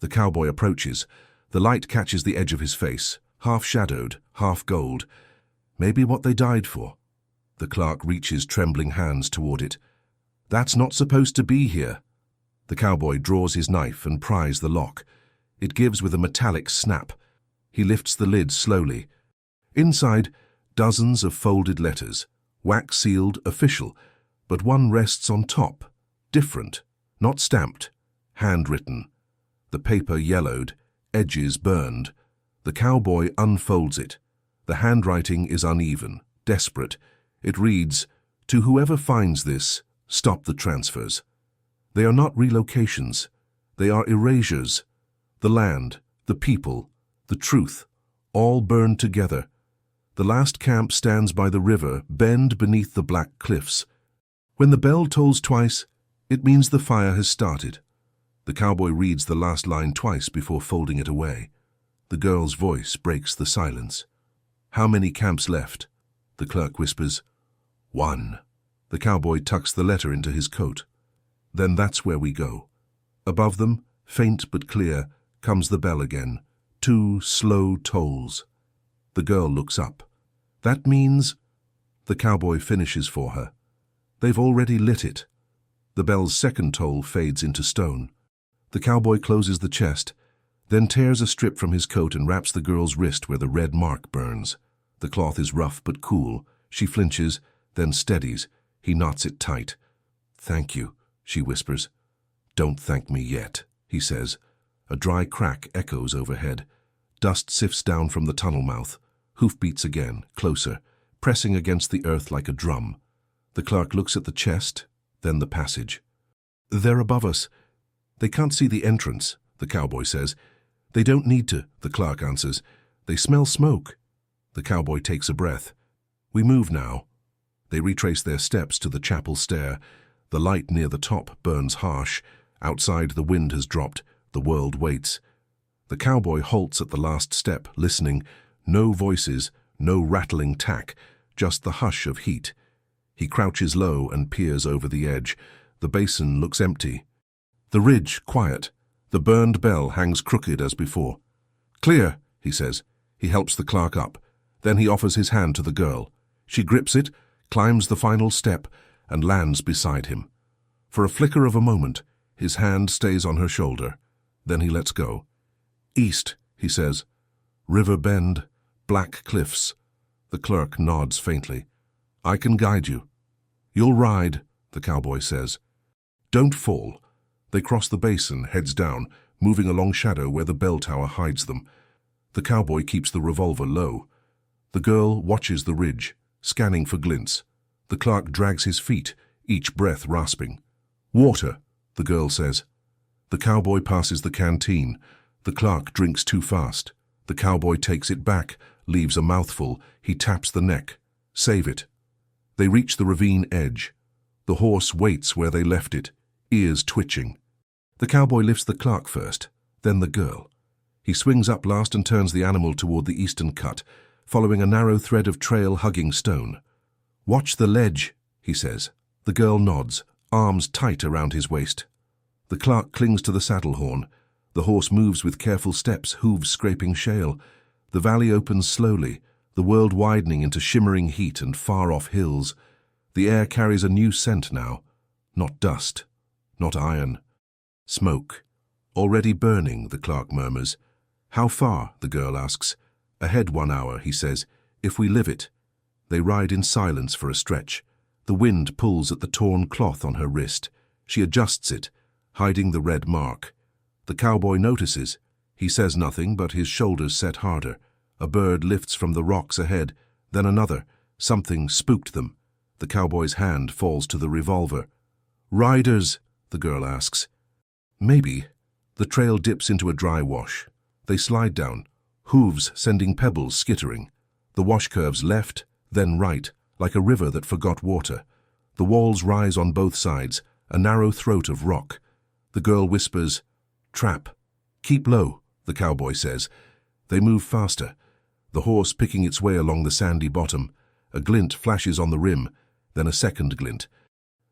The cowboy approaches. The light catches the edge of his face, half-shadowed, half gold. Maybe what they died for. The clerk reaches trembling hands toward it. "That's not supposed to be here." The cowboy draws his knife and pries the lock. It gives with a metallic snap. He lifts the lid slowly. Inside, dozens of folded letters, wax-sealed, official, but one rests on top, different, not stamped, handwritten. The paper yellowed, edges burned. The cowboy unfolds it. The handwriting is uneven, desperate. It reads, "To whoever finds this, stop the transfers." They are not relocations. They are erasures. The land, the people, the truth, all burned together. The last camp stands by the river, bend beneath the black cliffs. When the bell tolls twice, it means the fire has started. The cowboy reads the last line twice before folding it away. The girl's voice breaks the silence. "How many camps left?" The clerk whispers. "One." The cowboy tucks the letter into his coat. "Then that's where we go." Above them, faint but clear, comes the bell again. 2 slow tolls. The girl looks up. "That means—" The cowboy finishes for her. "They've already lit it." The bell's second toll fades into stone. The cowboy closes the chest, then tears a strip from his coat and wraps the girl's wrist where the red mark burns. The cloth is rough but cool. She flinches, then steadies. He knots it tight. "Thank you," she whispers. "Don't thank me yet," he says. A dry crack echoes overhead. Dust sifts down from the tunnel mouth. Hoofbeats again, closer, pressing against the earth like a drum. The clerk looks at the chest, then the passage. "They're above us. They can't see the entrance," the cowboy says. "They don't need to," the clerk answers. "They smell smoke." The cowboy takes a breath. We move now. They retrace their steps to the chapel stair. The light near the top burns harsh. Outside, the wind has dropped. The world waits. The cowboy halts at the last step, listening. No voices, no rattling tack, just the hush of heat. He crouches low and peers over the edge. The basin looks empty. The ridge quiet. The burned bell hangs crooked as before. "Clear," he says. He helps the clerk up. Then he offers his hand to the girl. She grips it, climbs the final step, and lands beside him. For a flicker of a moment, his hand stays on her shoulder. Then he lets go. "East," he says. "River bend, black cliffs." The clerk nods faintly. "I can guide you." "You'll ride," the cowboy says. "Don't fall." They cross the basin, heads down, moving along shadow where the bell tower hides them. The cowboy keeps the revolver low. The girl watches the ridge, scanning for glints. The clerk drags his feet, each breath rasping. "Water," the girl says. The cowboy passes the canteen. The clerk drinks too fast. The cowboy takes it back, leaves a mouthful. He taps the neck. "Save it." They reach the ravine edge. The horse waits where they left it, ears twitching. The cowboy lifts the clerk first, then the girl. He swings up last and turns the animal toward the eastern cut, following a narrow thread of trail-hugging stone. "Watch the ledge," he says. The girl nods, arms tight around his waist. The clerk clings to the saddle horn. The horse moves with careful steps, hooves scraping shale. The valley opens slowly, the world widening into shimmering heat and far-off hills. The air carries a new scent now. Not dust, not iron. Smoke. "Already burning," the clerk murmurs. "How far?" the girl asks. "Ahead 1 hour," he says. "If we live it." They ride in silence for a stretch. The wind pulls at the torn cloth on her wrist. She adjusts it, hiding the red mark. The cowboy notices. He says nothing, but his shoulders set harder. A bird lifts from the rocks ahead, then another. Something spooked them. The cowboy's hand falls to the revolver. "Riders?" the girl asks. "Maybe." The trail dips into a dry wash. They slide down, hooves sending pebbles skittering. The wash curves left, then right, like a river that forgot water. The walls rise on both sides, a narrow throat of rock. The girl whispers, "Trap." "Keep low," the cowboy says. They move faster, the horse picking its way along the sandy bottom. A glint flashes on the rim, then a second glint.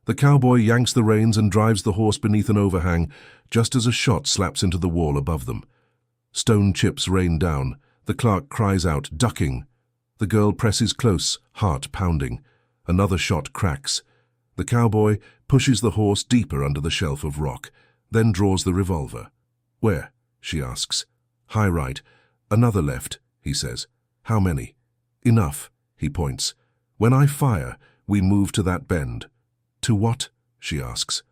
The cowboy yanks the reins and drives the horse beneath an overhang, just as a shot slaps into the wall above them. Stone chips rain down. The clerk cries out, ducking. The girl presses close, heart pounding. Another shot cracks. The cowboy pushes the horse deeper under the shelf of rock, then draws the revolver. "Where?" she asks. "High right. Another left," he says. "How many?" "Enough," he points. "When I fire, we move to that bend." "To what?" she asks.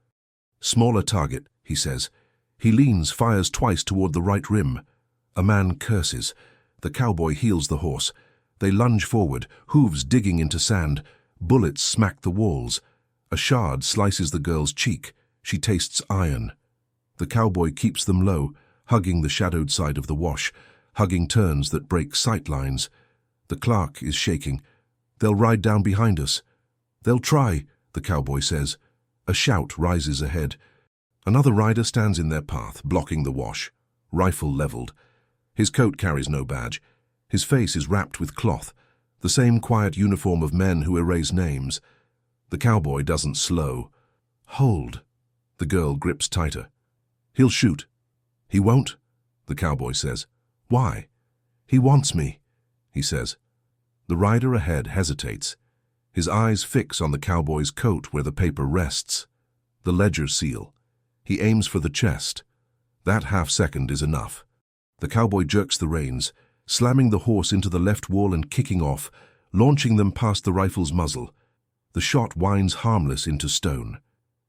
"Smaller target," he says. He leans, fires twice toward the right rim. A man curses. The cowboy heels the horse. They lunge forward, hooves digging into sand. Bullets smack the walls. A shard slices the girl's cheek. She tastes iron. The cowboy keeps them low, hugging the shadowed side of the wash, hugging turns that break sight lines. The clerk is shaking. "They'll ride down behind us." "They'll try," the cowboy says. A shout rises ahead. Another rider stands in their path, blocking the wash, rifle leveled. His coat carries no badge. His face is wrapped with cloth, the same quiet uniform of men who erase names. The cowboy doesn't slow. "Hold." The girl grips tighter. "He'll shoot." "He won't," the cowboy says. "Why?" "He wants me," he says. The rider ahead hesitates. His eyes fix on the cowboy's coat where the paper rests. The ledger seal. He aims for the chest. That half-second is enough. The cowboy jerks the reins, slamming the horse into the left wall and kicking off, launching them past the rifle's muzzle. The shot winds harmless into stone.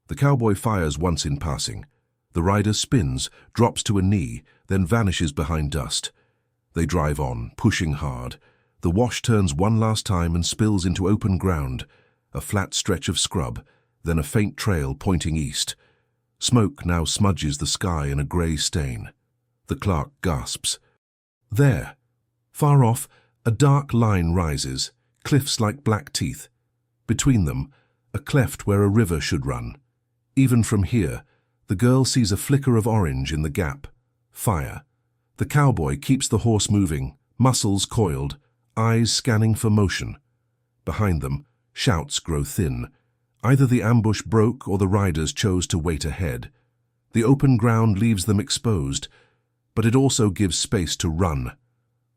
The cowboy fires once in passing. The rider spins, drops to a knee, then vanishes behind dust. They drive on, pushing hard. The wash turns one last time and spills into open ground, a flat stretch of scrub, then a faint trail pointing east. Smoke now smudges the sky in a grey stain. The clerk gasps. There, far off, a dark line rises, cliffs like black teeth. Between them, a cleft where a river should run. Even from here, the girl sees a flicker of orange in the gap. Fire. The cowboy keeps the horse moving, muscles coiled, eyes scanning for motion. Behind them, shouts grow thin. Either the ambush broke or the riders chose to wait ahead. The open ground leaves them exposed, but it also gives space to run.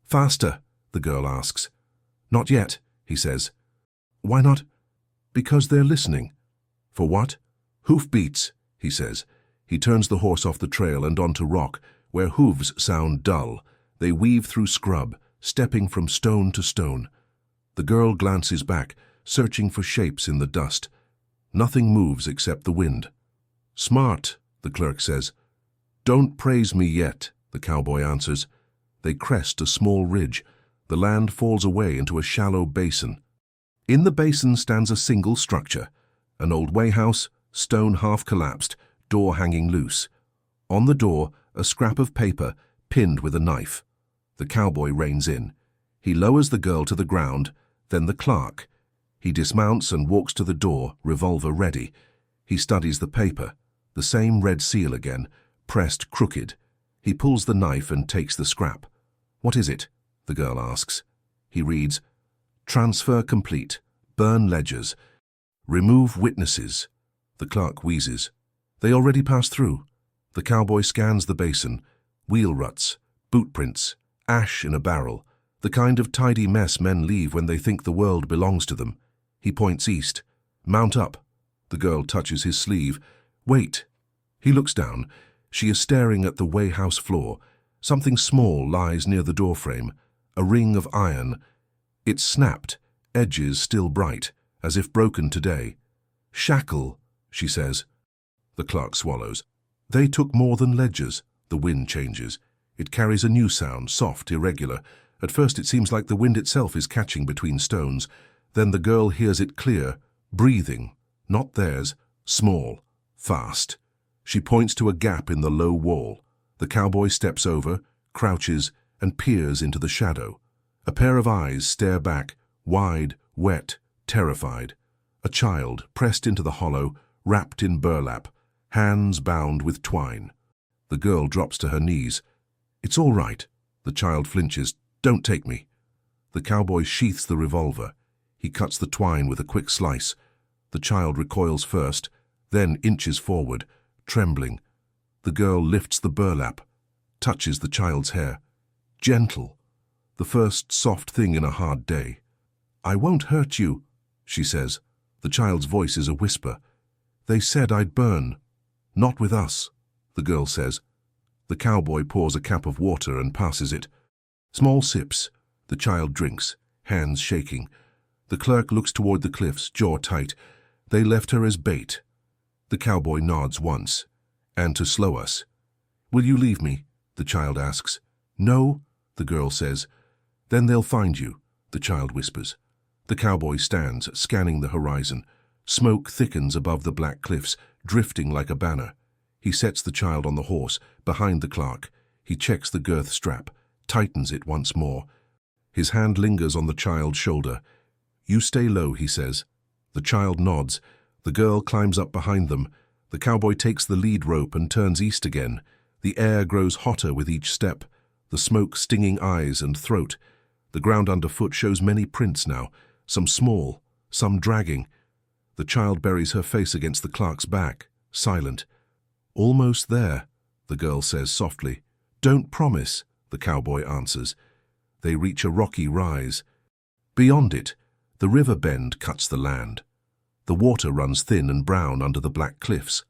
"Faster," the girl asks. "Not yet," he says. "Why not?" "Because they're listening." "For what?" "Hoofbeats," he says. He turns the horse off the trail and onto rock, where hooves sound dull. They weave through scrub, stepping from stone to stone. The girl glances back, searching for shapes in the dust. Nothing moves except the wind. "Smart," the clerk says. "Don't praise me yet," the cowboy answers. They crest a small ridge. The land falls away into a shallow basin. In the basin stands a single structure, an old wayhouse, stone half collapsed, door hanging loose. On the door, a scrap of paper pinned with a knife. The cowboy reins in. He lowers the girl to the ground, then the clerk. He dismounts and walks to the door, revolver ready. He studies the paper, the same red seal again, pressed crooked. He pulls the knife and takes the scrap. "What is it?" the girl asks. He reads, "Transfer complete. Burn ledgers. Remove witnesses." The clerk wheezes. "They already passed through." The cowboy scans the basin. Wheel ruts, boot prints, ash in a barrel, the kind of tidy mess men leave when they think the world belongs to them. He points east. "Mount up." The girl touches his sleeve. "Wait." He looks down. She is staring at the wayhouse floor. Something small lies near the doorframe, a ring of iron. It's snapped, edges still bright, as if broken today. "Shackle," she says. The clerk swallows. "They took more than ledgers." The wind changes. It carries a new sound, soft, irregular. At first it seems like the wind itself is catching between stones. Then the girl hears it clear, breathing, not theirs, small, fast. She points to a gap in the low wall. The cowboy steps over, crouches, and peers into the shadow. A pair of eyes stare back, wide, wet, terrified. A child pressed into the hollow, wrapped in burlap, hands bound with twine. The girl drops to her knees. "It's all right." The child flinches. "Don't take me." The cowboy sheaths the revolver. He cuts the twine with a quick slice. The child recoils first, then inches forward, trembling. The girl lifts the burlap, touches the child's hair. Gentle. The first soft thing in a hard day. "I won't hurt you," she says. The child's voice is a whisper. "They said I'd burn." "Not with us," the girl says. The cowboy pours a cup of water and passes it. Small sips. The child drinks, hands shaking. The clerk looks toward the cliffs, jaw tight. They left her as bait. The cowboy nods once. "And to slow us." "Will you leave me?" the child asks. "No," the girl says. "Then they'll find you," the child whispers. The cowboy stands, scanning the horizon. Smoke thickens above the black cliffs, drifting like a banner. He sets the child on the horse, behind the clerk. He checks the girth strap, tightens it once more. His hand lingers on the child's shoulder. "You stay low," he says. The child nods. The girl climbs up behind them. The cowboy takes the lead rope and turns east again. The air grows hotter with each step, the smoke stinging eyes and throat. The ground underfoot shows many prints now, some small, some dragging. The child buries her face against the clerk's back, silent. "Almost there," the girl says softly. "Don't promise," the cowboy answers. They reach a rocky rise. Beyond it, the river bend cuts the land. The water runs thin and brown under the black cliffs.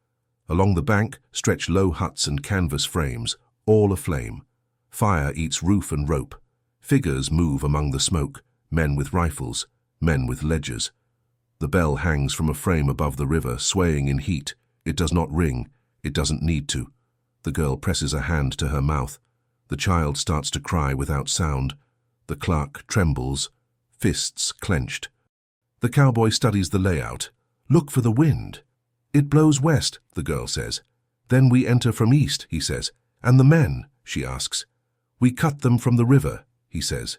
Along the bank stretch low huts and canvas frames, all aflame. Fire eats roof and rope. Figures move among the smoke, men with rifles, men with ledgers. The bell hangs from a frame above the river, swaying in heat. It does not ring. It doesn't need to. The girl presses a hand to her mouth. The child starts to cry without sound. The clerk trembles, fists clenched. The cowboy studies the layout. "Look for the wind." "It blows west," the girl says. "Then we enter from east," he says. "And the men?" she asks. "We cut them from the river," he says.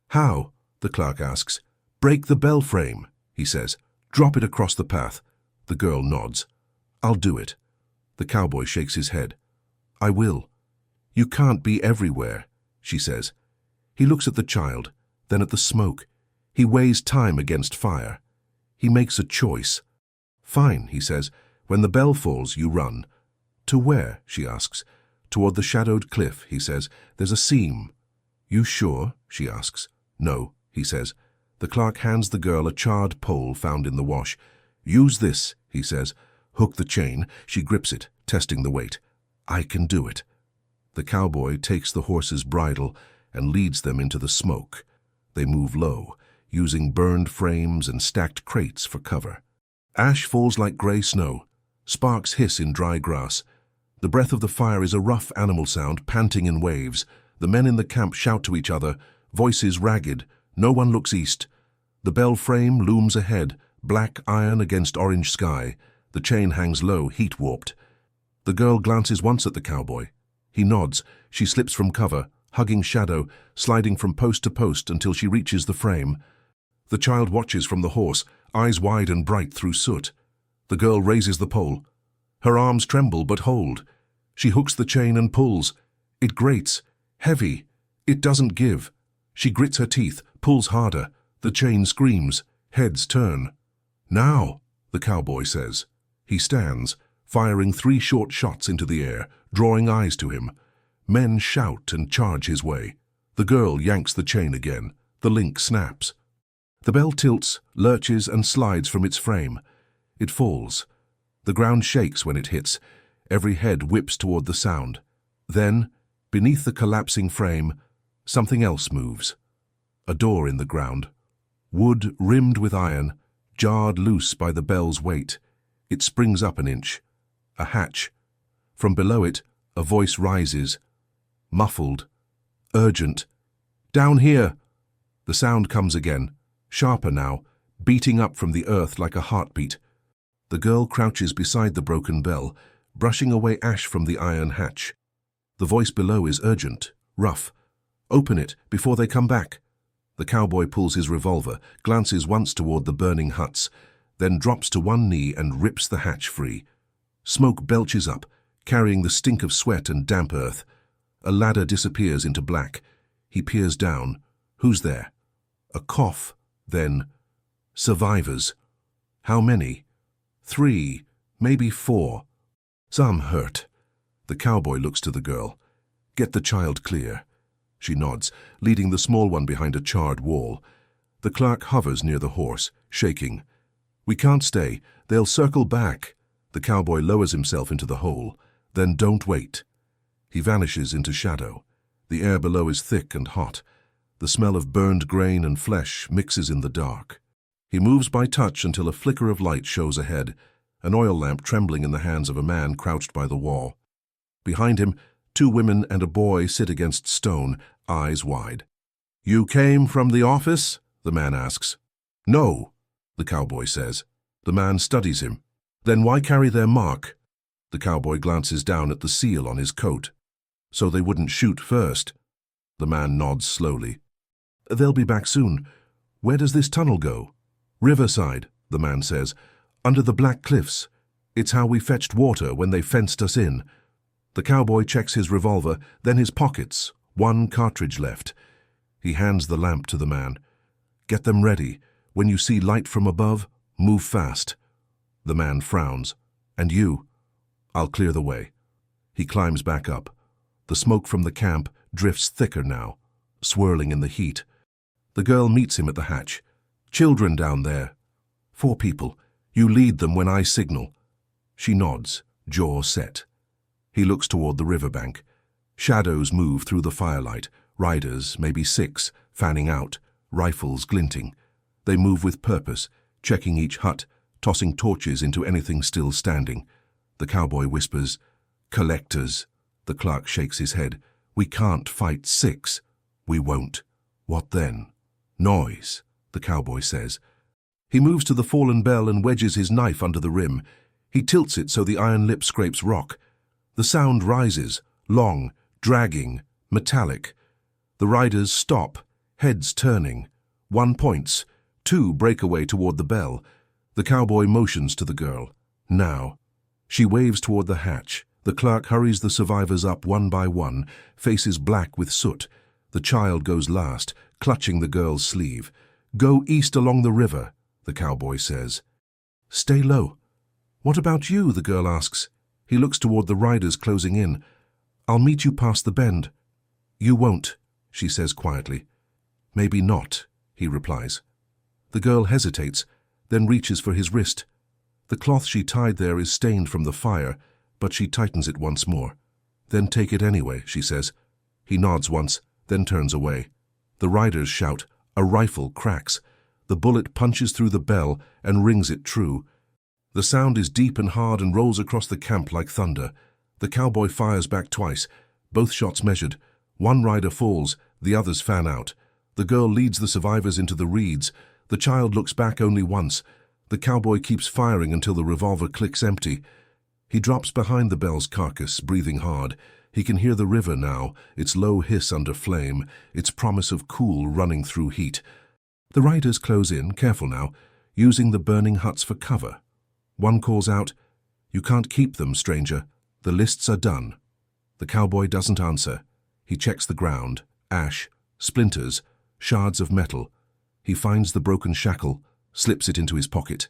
"How?" the clerk asks. "Break the bell frame," he says. "Drop it across the path." The girl nods. "I'll do it." The cowboy shakes his head. "I will." "You can't be everywhere," she says. He looks at the child, then at the smoke. He weighs time against fire. He makes a choice. "Fine," he says. "When the bell falls, you run." "To where?" she asks. "Toward the shadowed cliff," he says. "There's a seam." "You sure?" she asks. "No," he says. The clerk hands the girl a charred pole found in the wash. "Use this," he says. "Hook the chain." She grips it, testing the weight. "I can do it." The cowboy takes the horse's bridle and leads them into the smoke. They move low, using burned frames and stacked crates for cover. Ash falls like gray snow. Sparks hiss in dry grass. The breath of the fire is a rough animal sound, panting in waves. The men in the camp shout to each other, voices ragged. No one looks east. The bell frame looms ahead, black iron against orange sky. The chain hangs low, heat-warped. The girl glances once at the cowboy. He nods. She slips from cover, hugging shadow, sliding from post to post until she reaches the frame. The child watches from the horse, eyes wide and bright through soot. The girl raises the pole. Her arms tremble but hold. She hooks the chain and pulls. It grates, heavy. It doesn't give. She grits her teeth, pulls harder. The chain screams. Heads turn. "Now," the cowboy says. He stands, firing 3 short shots into the air, drawing eyes to him. Men shout and charge his way. The girl yanks the chain again. The link snaps. The bell tilts, lurches, and slides from its frame. It falls. The ground shakes when it hits. Every head whips toward the sound. Then, beneath the collapsing frame, something else moves. A door in the ground. Wood rimmed with iron, jarred loose by the bell's weight. It springs up an inch. A hatch. From below it, a voice rises. Muffled. Urgent. "Down here!" The sound comes again, sharper now, beating up from the earth like a heartbeat. The girl crouches beside the broken bell, brushing away ash from the iron hatch. The voice below is urgent, rough. "Open it before they come back." The cowboy pulls his revolver, glances once toward the burning huts, then drops to one knee and rips the hatch free. Smoke belches up, carrying the stink of sweat and damp earth. A ladder disappears into black. He peers down. Who's there? A cough, then survivors. How many? 3, maybe 4. Some hurt. The cowboy looks to the girl. "Get the child clear." She nods, leading the small one behind a charred wall. The clerk hovers near the horse, shaking. "We can't stay. They'll circle back." The cowboy lowers himself into the hole. "Then don't wait." He vanishes into shadow. The air below is thick and hot. The smell of burned grain and flesh mixes in the dark. He moves by touch until a flicker of light shows ahead, an oil lamp trembling in the hands of a man crouched by the wall. Behind him, 2 women and a boy sit against stone, eyes wide. "You came from the office?" the man asks. "No," the cowboy says. The man studies him. "Then why carry their mark?" The cowboy glances down at the seal on his coat. "So they wouldn't shoot first." The man nods slowly. "They'll be back soon. Where does this tunnel go?" "Riverside," the man says. "Under the black cliffs. It's how we fetched water when they fenced us in." The cowboy checks his revolver, then his pockets, 1 cartridge left. He hands the lamp to the man. "Get them ready. When you see light from above, move fast." The man frowns. "And you?" "I'll clear the way." He climbs back up. The smoke from the camp drifts thicker now, swirling in the heat. The girl meets him at the hatch. "Children down there." "4 people. You lead them when I signal." She nods, jaw set. He looks toward the riverbank. Shadows move through the firelight, riders, maybe 6, fanning out, rifles glinting. They move with purpose, checking each hut, tossing torches into anything still standing. The cowboy whispers, "Collectors." The clerk shakes his head. "We can't fight 6. We won't." "What then?" "Noise," the cowboy says. He moves to the fallen bell and wedges his knife under the rim. He tilts it so the iron lip scrapes rock. The sound rises, long, dragging, metallic. The riders stop, heads turning. 1 points, Two break away toward the bell. The cowboy motions to the girl. Now. She waves toward the hatch. The clerk hurries the survivors up one by one, faces black with soot. The child goes last, clutching the girl's sleeve. "Go east along the river," the cowboy says. "Stay low." "What about you?" the girl asks. He looks toward the riders closing in. "I'll meet you past the bend." "You won't," she says quietly. "Maybe not," he replies. The girl hesitates, then reaches for his wrist. The cloth she tied there is stained from the fire, but she tightens it once more. "Then take it anyway," she says. He nods once, then turns away. The riders shout. A rifle cracks. The bullet punches through the bell and rings it true. The sound is deep and hard and rolls across the camp like thunder. The cowboy fires back twice, both shots measured. One rider falls, the others fan out. The girl leads the survivors into the reeds. The child looks back only once. The cowboy keeps firing until the revolver clicks empty. He drops behind the bell's carcass, breathing hard. He can hear the river now, its low hiss under flame, its promise of cool running through heat. The riders close in, careful now, using the burning huts for cover. One calls out, "You can't keep them, stranger. The lists are done." The cowboy doesn't answer. He checks the ground, ash, splinters, shards of metal. He finds the broken shackle, slips it into his pocket.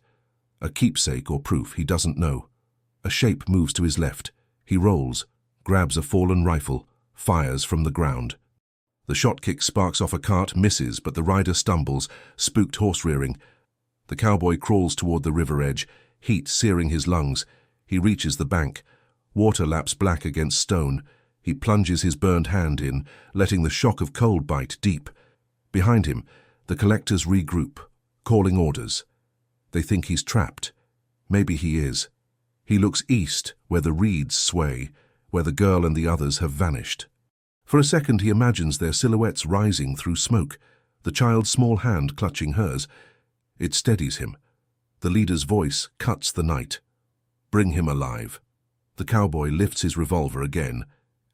A keepsake or proof, he doesn't know. A shape moves to his left. He rolls, grabs a fallen rifle, fires from the ground. The shot kick sparks off a cart, misses, but the rider stumbles, spooked horse-rearing. The cowboy crawls toward the river edge, heat searing his lungs. He reaches the bank. Water laps black against stone. He plunges his burned hand in, letting the shock of cold bite deep. Behind him, the collectors regroup, calling orders. They think he's trapped. Maybe he is. He looks east, where the reeds sway, where the girl and the others have vanished. For a second he imagines their silhouettes rising through smoke, the child's small hand clutching hers. It steadies him. The leader's voice cuts the night. "Bring him alive." The cowboy lifts his revolver again,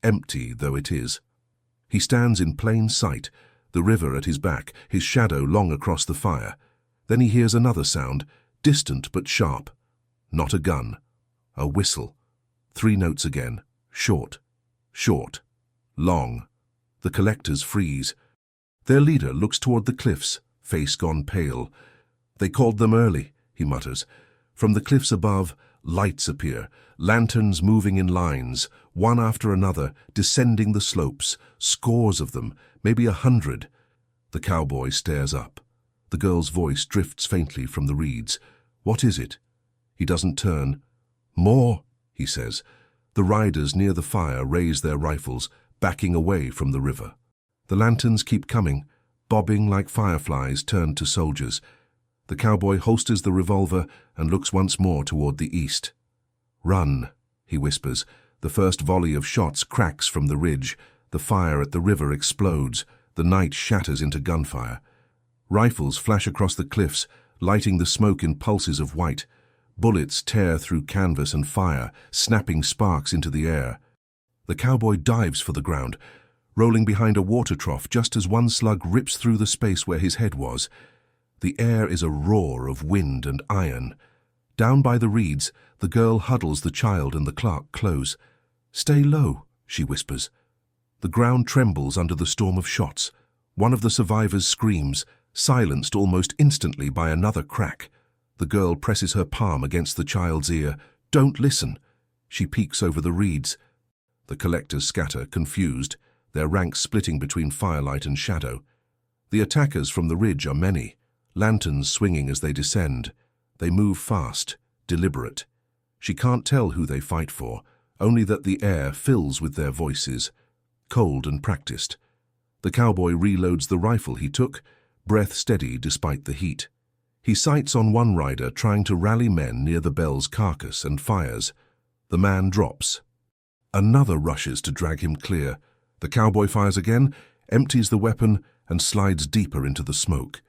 empty though it is. He stands in plain sight, the river at his back, his shadow long across the fire. Then he hears another sound, distant but sharp. Not a gun. A whistle. 3 notes again. Short. Short. Long. The collectors freeze. Their leader looks toward the cliffs, face gone pale. "They called them early," he mutters. From the cliffs above, lights appear, lanterns moving in lines, one after another, descending the slopes, scores of them, maybe 100. The cowboy stares up. The girl's voice drifts faintly from the reeds. "What is it?" He doesn't turn. "More," he says. The riders near the fire raise their rifles, backing away from the river. The lanterns keep coming, bobbing like fireflies turned to soldiers. The cowboy holsters the revolver and looks once more toward the east. "Run," he whispers. The first volley of shots cracks from the ridge. The fire at the river explodes. The night shatters into gunfire. Rifles flash across the cliffs, lighting the smoke in pulses of white. Bullets tear through canvas and fire, snapping sparks into the air. The cowboy dives for the ground, rolling behind a water trough just as one slug rips through the space where his head was. The air is a roar of wind and iron. Down by the reeds, the girl huddles the child and the clerk close. "Stay low," she whispers. The ground trembles under the storm of shots. One of the survivors screams, silenced almost instantly by another crack. The girl presses her palm against the child's ear. "Don't listen." She peeks over the reeds. The collectors scatter, confused, their ranks splitting between firelight and shadow. The attackers from the ridge are many, lanterns swinging as they descend. They move fast, deliberate. She can't tell who they fight for, only that the air fills with their voices, cold and practiced. The cowboy reloads the rifle he took, breath steady despite the heat. He sights on one rider trying to rally men near the bell's carcass and fires. The man drops. Another rushes to drag him clear. The cowboy fires again, empties the weapon, and slides deeper into the smoke.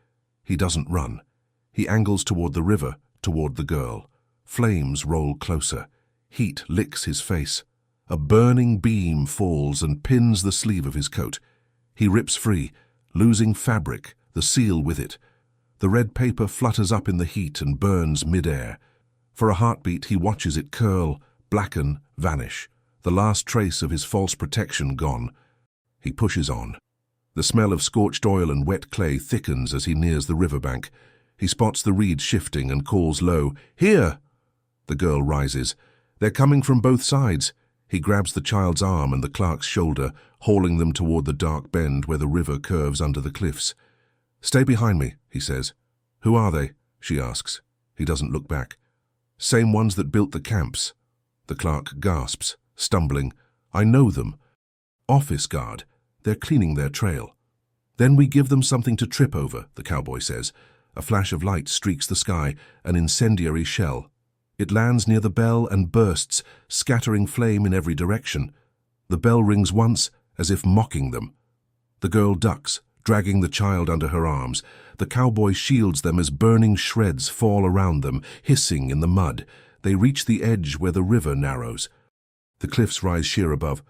He doesn't run. He angles toward the river, toward the girl. Flames roll closer. Heat licks his face. A burning beam falls and pins the sleeve of his coat. He rips free, losing fabric, the seal with it. The red paper flutters up in the heat and burns mid-air. For a heartbeat, he watches it curl, blacken, vanish, the last trace of his false protection gone. He pushes on. The smell of scorched oil and wet clay thickens as he nears the riverbank. He spots the reeds shifting and calls low, "Here!" The girl rises. They're coming from both sides. He grabs the child's arm and the clerk's shoulder, hauling them toward the dark bend where the river curves under the cliffs. "Stay behind me," he says. "Who are they?" she asks. He doesn't look back. "Same ones that built the camps." The clerk gasps, stumbling. "I know them. Office guard. They're cleaning their trail." "Then we give them something to trip over," the cowboy says. A flash of light streaks the sky, an incendiary shell. It lands near the bell and bursts, scattering flame in every direction. The bell rings once, as if mocking them. The girl ducks, dragging the child under her arms. The cowboy shields them as burning shreds fall around them, hissing in the mud. They reach the edge where the river narrows. The cliffs rise sheer above.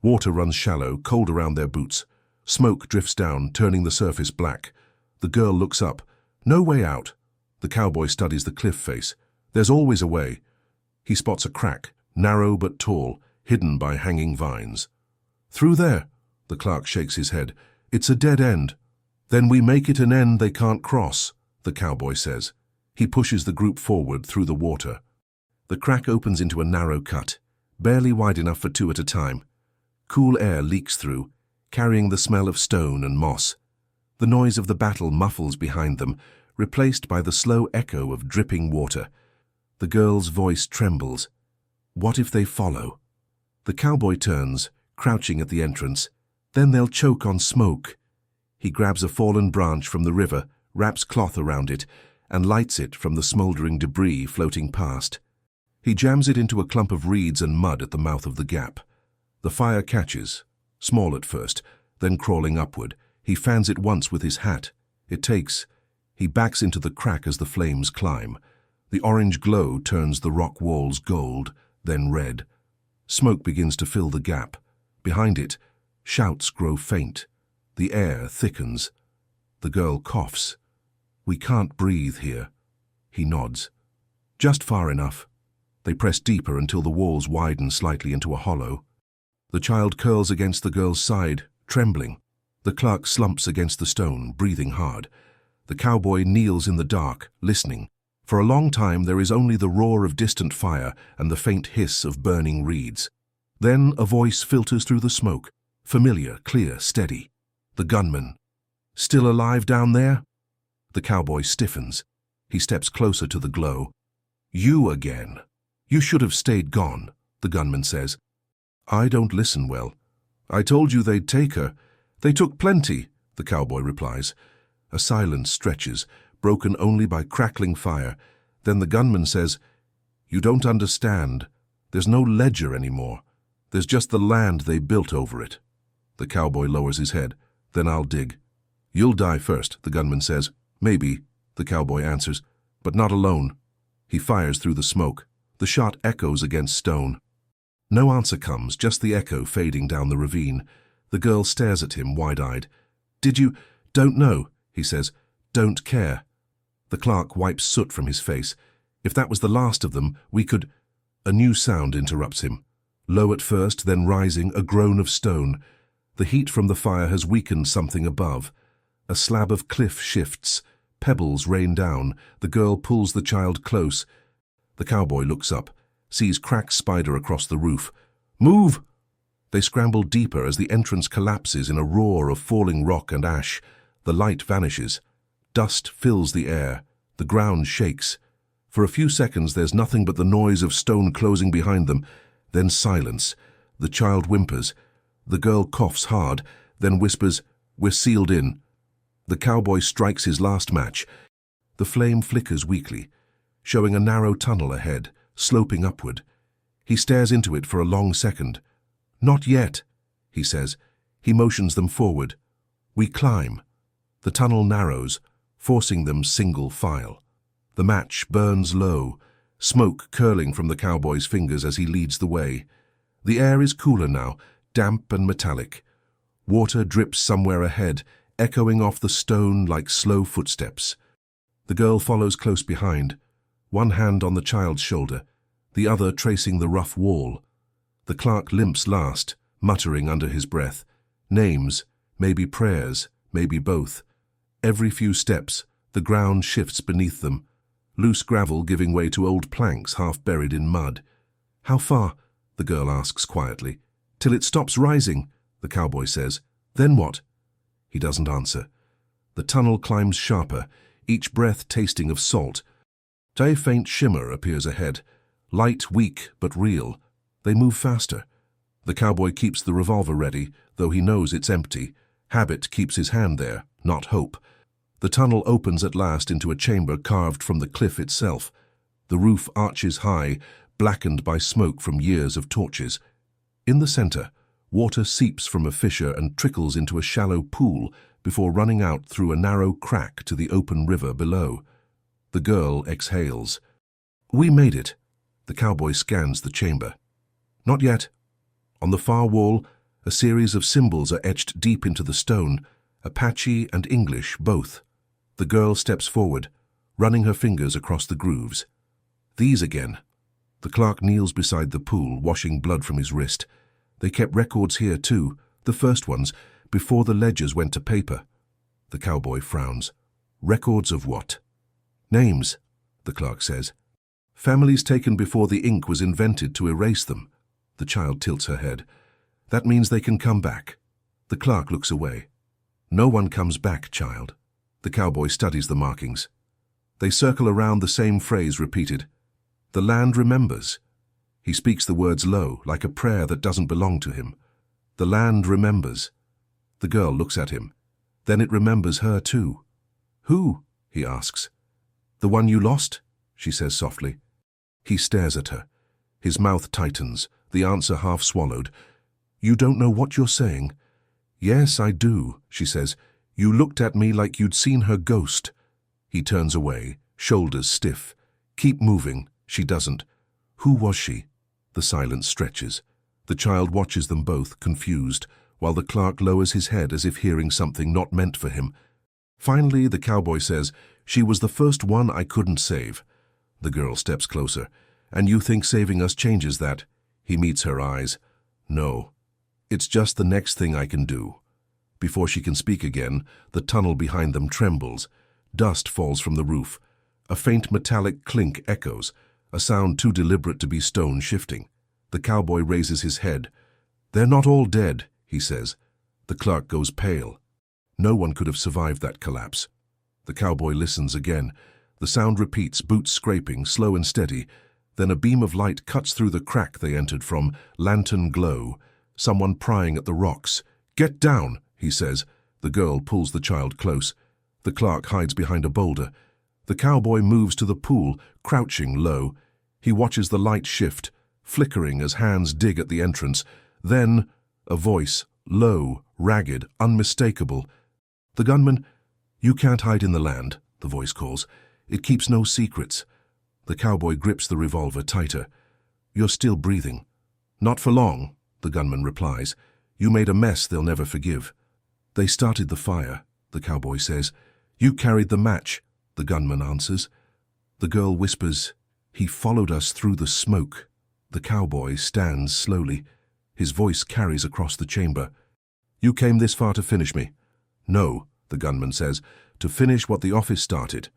Water runs shallow, cold around their boots. Smoke drifts down, turning the surface black. The girl looks up. No way out. The cowboy studies the cliff face. There's always a way. He spots a crack, narrow but tall, hidden by hanging vines. "Through there." The clerk shakes his head. "It's a dead end." "Then we make it an end they can't cross," the cowboy says. He pushes the group forward through the water. The crack opens into a narrow cut, barely wide enough for two at a time. Cool air leaks through, carrying the smell of stone and moss. The noise of the battle muffles behind them, replaced by the slow echo of dripping water. The girl's voice trembles. What if they follow? The cowboy turns, crouching at the entrance. Then they'll choke on smoke. He grabs a fallen branch from the river, wraps cloth around it, and lights it from the smoldering debris floating past. He jams it into a clump of reeds and mud at the mouth of the gap. The fire catches, small at first, then crawling upward. He fans it once with his hat. It takes. He backs into the crack as the flames climb. The orange glow turns the rock walls gold, then red. Smoke begins to fill the gap. Behind it, shouts grow faint. The air thickens. The girl coughs. "We can't breathe here." He nods. "Just far enough." They press deeper until the walls widen slightly into a hollow. The child curls against the girl's side, trembling. The clerk slumps against the stone, breathing hard. The cowboy kneels in the dark, listening. For a long time there is only the roar of distant fire and the faint hiss of burning reeds. Then a voice filters through the smoke, familiar, clear, steady. The gunman. "Still alive down there?" The cowboy stiffens. He steps closer to the glow. "You again. You should have stayed gone," the gunman says. "I don't listen well." "I told you they'd take her." "They took plenty," the cowboy replies. A silence stretches, broken only by crackling fire. Then the gunman says, "You don't understand. There's no ledger anymore. There's just the land they built over it." The cowboy lowers his head. "Then I'll dig." "You'll die first," the gunman says. "Maybe," the cowboy answers, "but not alone." He fires through the smoke. The shot echoes against stone. No answer comes, just the echo fading down the ravine. The girl stares at him, wide-eyed. "Did you—" "Don't know," he says. "Don't care." The clerk wipes soot from his face. "If that was the last of them, we could—" A new sound interrupts him. Low at first, then rising, a groan of stone. The heat from the fire has weakened something above. A slab of cliff shifts. Pebbles rain down. The girl pulls the child close. The cowboy looks up, sees cracked spider across the roof. "Move!" They scramble deeper as the entrance collapses in a roar of falling rock and ash. The light vanishes. Dust fills the air. The ground shakes. For a few seconds there's nothing but the noise of stone closing behind them. Then silence. The child whimpers. The girl coughs hard, then whispers, "We're sealed in." The cowboy strikes his last match. The flame flickers weakly, showing a narrow tunnel ahead, sloping upward. He stares into it for a long second. "Not yet," he says. He motions them forward. We climb. The tunnel narrows, forcing them single file. The match burns low, smoke curling from the cowboy's fingers as he leads the way. The air is cooler now, damp and metallic. Water drips somewhere ahead, echoing off the stone like slow footsteps. The girl follows close behind, one hand on the child's shoulder, the other tracing the rough wall. The clerk limps last, muttering under his breath. Names, maybe prayers, maybe both. Every few steps, the ground shifts beneath them, loose gravel giving way to old planks half buried in mud. "How far?" the girl asks quietly. "Till it stops rising," the cowboy says. "Then what?" He doesn't answer. The tunnel climbs sharper, each breath tasting of salt. A faint shimmer appears ahead, light, weak, but real. They move faster. The cowboy keeps the revolver ready, though he knows it's empty. Habit keeps his hand there, not hope. The tunnel opens at last into a chamber carved from the cliff itself. The roof arches high, blackened by smoke from years of torches. In the center, water seeps from a fissure and trickles into a shallow pool before running out through a narrow crack to the open river below. The girl exhales. "We made it." The cowboy scans the chamber. "Not yet." On the far wall, a series of symbols are etched deep into the stone, Apache and English both. The girl steps forward, running her fingers across the grooves. "These again." The clerk kneels beside the pool, washing blood from his wrist. They kept records here too, the first ones, before the ledgers went to paper. The cowboy frowns. "Records of what?" "Names," the clerk says. "Families taken before the ink was invented to erase them." The child tilts her head. "That means they can come back." The clerk looks away. "No one comes back, child." The cowboy studies the markings. They circle around the same phrase repeated. "The land remembers." He speaks the words low, like a prayer that doesn't belong to him. "The land remembers." The girl looks at him. "Then it remembers her too." "Who?" he asks. "The one you lost," she says softly. He stares at her. His mouth tightens, the answer half swallowed. "You don't know what you're saying." "Yes, I do," she says. "You looked at me like you'd seen her ghost." He turns away, shoulders stiff. "Keep moving." She doesn't. "Who was she?" The silence stretches. The child watches them both, confused, while the clerk lowers his head as if hearing something not meant for him. Finally, the cowboy says, "She was the first one I couldn't save." The girl steps closer. "And you think saving us changes that?" He meets her eyes. "No. It's just the next thing I can do." Before she can speak again, the tunnel behind them trembles. Dust falls from the roof. A faint metallic clink echoes, a sound too deliberate to be stone shifting. The cowboy raises his head. "They're not all dead," he says. The clerk goes pale. No one could have survived that collapse. The cowboy listens again. The sound repeats, boots scraping, slow and steady. Then a beam of light cuts through the crack they entered from, lantern glow. Someone prying at the rocks. "Get down," he says. The girl pulls the child close. The clerk hides behind a boulder. The cowboy moves to the pool, crouching low. He watches the light shift, flickering as hands dig at the entrance. Then, a voice, low, ragged, unmistakable. "The gunman." "You can't hide in the land," the voice calls. "It keeps no secrets." The cowboy grips the revolver tighter. "You're still breathing." "Not for long," the gunman replies. "You made a mess they'll never forgive." "They started the fire," the cowboy says. "You carried the match," the gunman answers. The girl whispers, "He followed us through the smoke." The cowboy stands slowly. His voice carries across the chamber. "You came this far to finish me." "No," the gunman says, "to finish what the office started."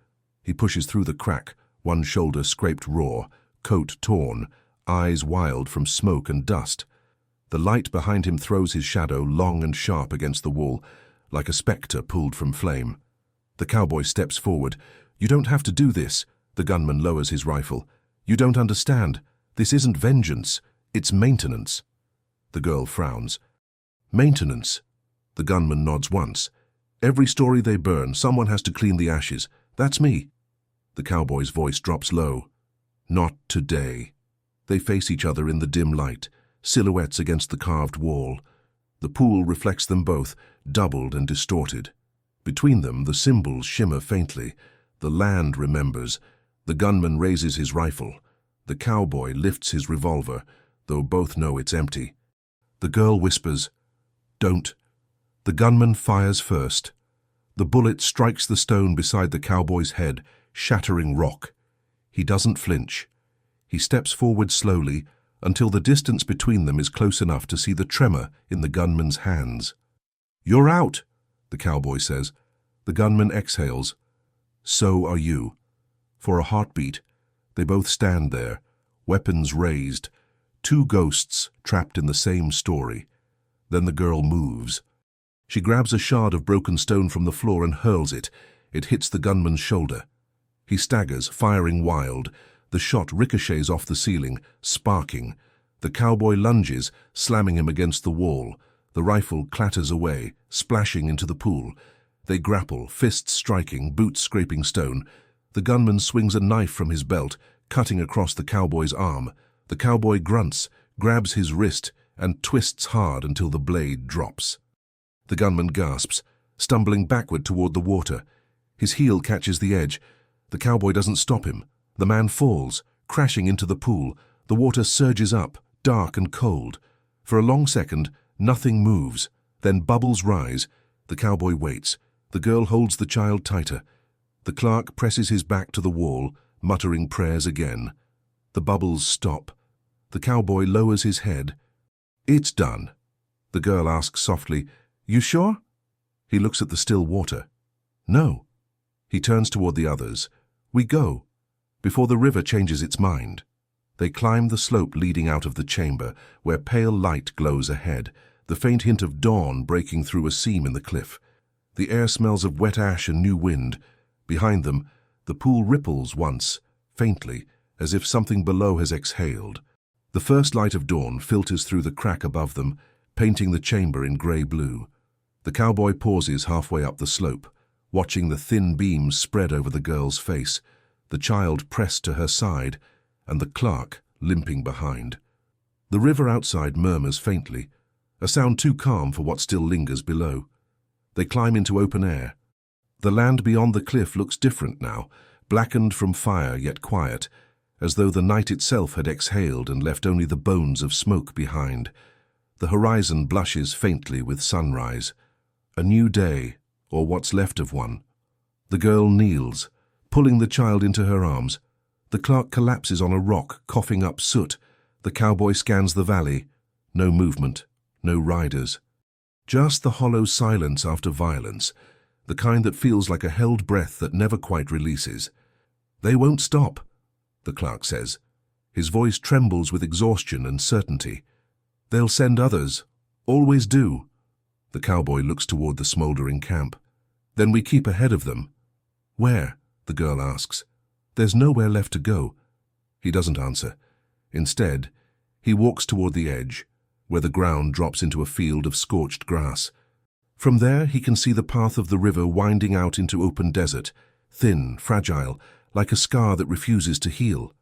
He pushes through the crack, one shoulder scraped raw, coat torn, eyes wild from smoke and dust. The light behind him throws his shadow long and sharp against the wall, like a spectre pulled from flame. The cowboy steps forward. "You don't have to do this." The gunman lowers his rifle. "You don't understand. This isn't vengeance. It's maintenance." The girl frowns. "Maintenance." The gunman nods once. "Every story they burn, someone has to clean the ashes. That's me." The cowboy's voice drops low. "Not today." They face each other in the dim light, silhouettes against the carved wall. The pool reflects them both, doubled and distorted. Between them, the symbols shimmer faintly. The land remembers. The gunman raises his rifle. The cowboy lifts his revolver, though both know it's empty. The girl whispers, "Don't." The gunman fires first. The bullet strikes the stone beside the cowboy's head, shattering rock. He doesn't flinch. He steps forward slowly until the distance between them is close enough to see the tremor in the gunman's hands. "You're out," the cowboy says. The gunman exhales. "So are you." For a heartbeat, they both stand there, weapons raised, two ghosts trapped in the same story. Then the girl moves. She grabs a shard of broken stone from the floor and hurls it. It hits the gunman's shoulder. He staggers, firing wild. The shot ricochets off the ceiling, sparking. The cowboy lunges, slamming him against the wall. The rifle clatters away, splashing into the pool. They grapple, fists striking, boots scraping stone. The gunman swings a knife from his belt, cutting across the cowboy's arm. The cowboy grunts, grabs his wrist, and twists hard until the blade drops. The gunman gasps, stumbling backward toward the water. His heel catches the edge. The cowboy doesn't stop him. The man falls, crashing into the pool. The water surges up, dark and cold. For a long second, nothing moves. Then bubbles rise. The cowboy waits. The girl holds the child tighter. The clerk presses his back to the wall, muttering prayers again. The bubbles stop. The cowboy lowers his head. "It's done." The girl asks softly, "You sure?" He looks at the still water. "No." He turns toward the others. "We go, before the river changes its mind." They climb the slope leading out of the chamber, where pale light glows ahead, the faint hint of dawn breaking through a seam in the cliff. The air smells of wet ash and new wind. Behind them, the pool ripples once, faintly, as if something below has exhaled. The first light of dawn filters through the crack above them, painting the chamber in grey-blue. The cowboy pauses halfway up the slope, watching the thin beams spread over the girl's face, the child pressed to her side, and the clerk limping behind. The river outside murmurs faintly, a sound too calm for what still lingers below. They climb into open air. The land beyond the cliff looks different now, blackened from fire yet quiet, as though the night itself had exhaled and left only the bones of smoke behind. The horizon blushes faintly with sunrise. A new day, or what's left of one. The girl kneels, pulling the child into her arms. The clerk collapses on a rock, coughing up soot. The cowboy scans the valley. No movement, no riders. Just the hollow silence after violence, the kind that feels like a held breath that never quite releases. "They won't stop," the clerk says. His voice trembles with exhaustion and certainty. "They'll send others. Always do." The cowboy looks toward the smoldering camp. "Then we keep ahead of them." "Where?" the girl asks. "There's nowhere left to go." He doesn't answer. Instead, he walks toward the edge, where the ground drops into a field of scorched grass. From there, he can see the path of the river winding out into open desert, thin, fragile, like a scar that refuses to heal.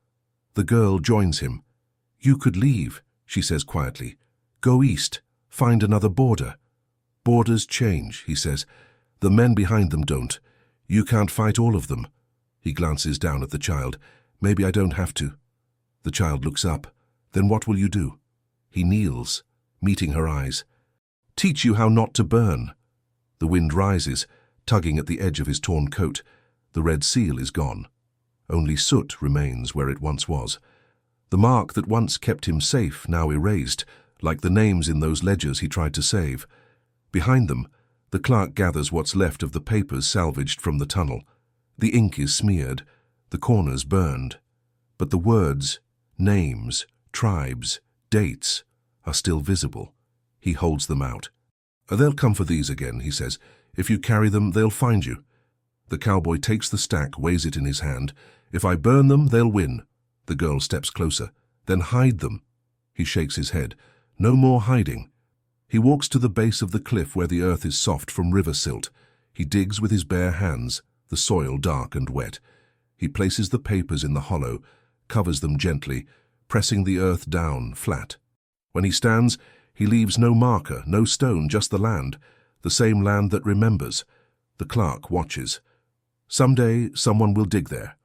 The girl joins him. "You could leave," she says quietly. "Go east, find another border." "Borders change," he says. "The men behind them don't. You can't fight all of them." He glances down at the child. "Maybe I don't have to." The child looks up. "Then what will you do?" He kneels, meeting her eyes. "Teach you how not to burn." The wind rises, tugging at the edge of his torn coat. The red seal is gone. Only soot remains where it once was. The mark that once kept him safe, now erased, like the names in those ledgers he tried to save. Behind them, the clerk gathers what's left of the papers salvaged from the tunnel. The ink is smeared, the corners burned. But the words, names, tribes, dates, are still visible. He holds them out. "They'll come for these again," he says. "If you carry them, they'll find you." The cowboy takes the stack, weighs it in his hand. "If I burn them, they'll win." The girl steps closer. "Then hide them." He shakes his head. "No more hiding." He walks to the base of the cliff where the earth is soft from river silt. He digs with his bare hands, the soil dark and wet. He places the papers in the hollow, covers them gently, pressing the earth down flat. When he stands, he leaves no marker, no stone, just the land, the same land that remembers. The clerk watches. "Someday, someone will dig there."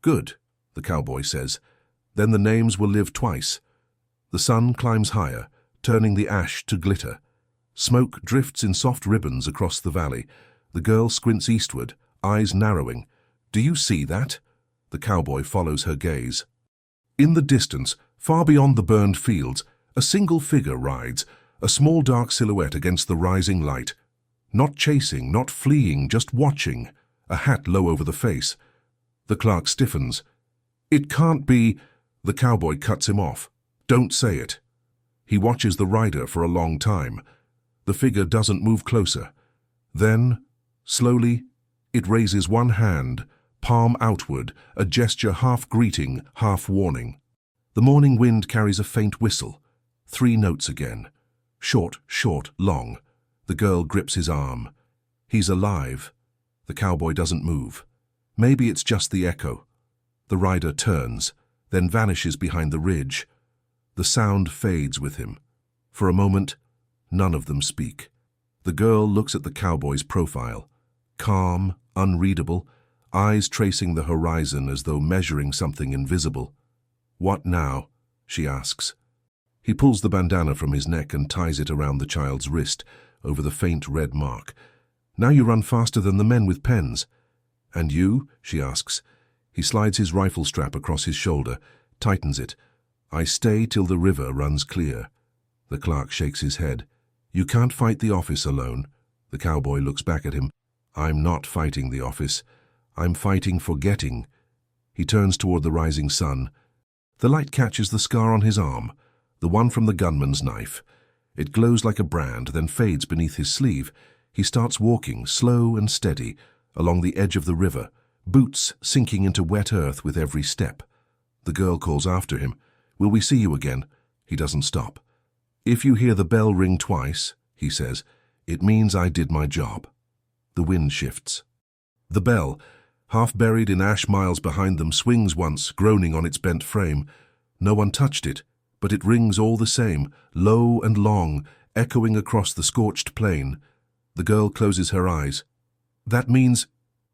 "Good," the cowboy says. "Then the names will live twice." The sun climbs higher, turning the ash to glitter. Smoke drifts in soft ribbons across the valley. The girl squints eastward, eyes narrowing. Do you see that? The cowboy follows her gaze. In the distance, far beyond the burned fields, a single figure rides, a small dark silhouette against the rising light. Not chasing, not fleeing, just watching, a hat low over the face. The clerk stiffens. It can't be. The cowboy cuts him off. Don't say it. He watches the rider for a long time. The figure doesn't move closer. Then, slowly, it raises one hand, palm outward, a gesture half greeting, half warning. The morning wind carries a faint whistle. 3 notes again. Short, short, long. The girl grips his arm. He's alive. The cowboy doesn't move. Maybe it's just the echo. The rider turns, then vanishes behind the ridge. The sound fades with him. For a moment, none of them speak. The girl looks at the cowboy's profile. Calm, unreadable, eyes tracing the horizon as though measuring something invisible. What now? She asks. He pulls the bandana from his neck and ties it around the child's wrist, over the faint red mark. Now you run faster than the men with pens. And you? She asks. He slides his rifle strap across his shoulder, tightens it. I stay till the river runs clear. The clerk shakes his head. You can't fight the office alone. The cowboy looks back at him. I'm not fighting the office. I'm fighting forgetting. He turns toward the rising sun. The light catches the scar on his arm, the one from the gunman's knife. It glows like a brand, then fades beneath his sleeve. He starts walking, slow and steady, along the edge of the river, boots sinking into wet earth with every step. The girl calls after him. Will we see you again? He doesn't stop. If you hear the bell ring twice, he says, it means I did my job. The wind shifts. The bell, half buried in ash miles behind them, swings once, groaning on its bent frame. No one touched it, but it rings all the same, low and long, echoing across the scorched plain. The girl closes her eyes. That means...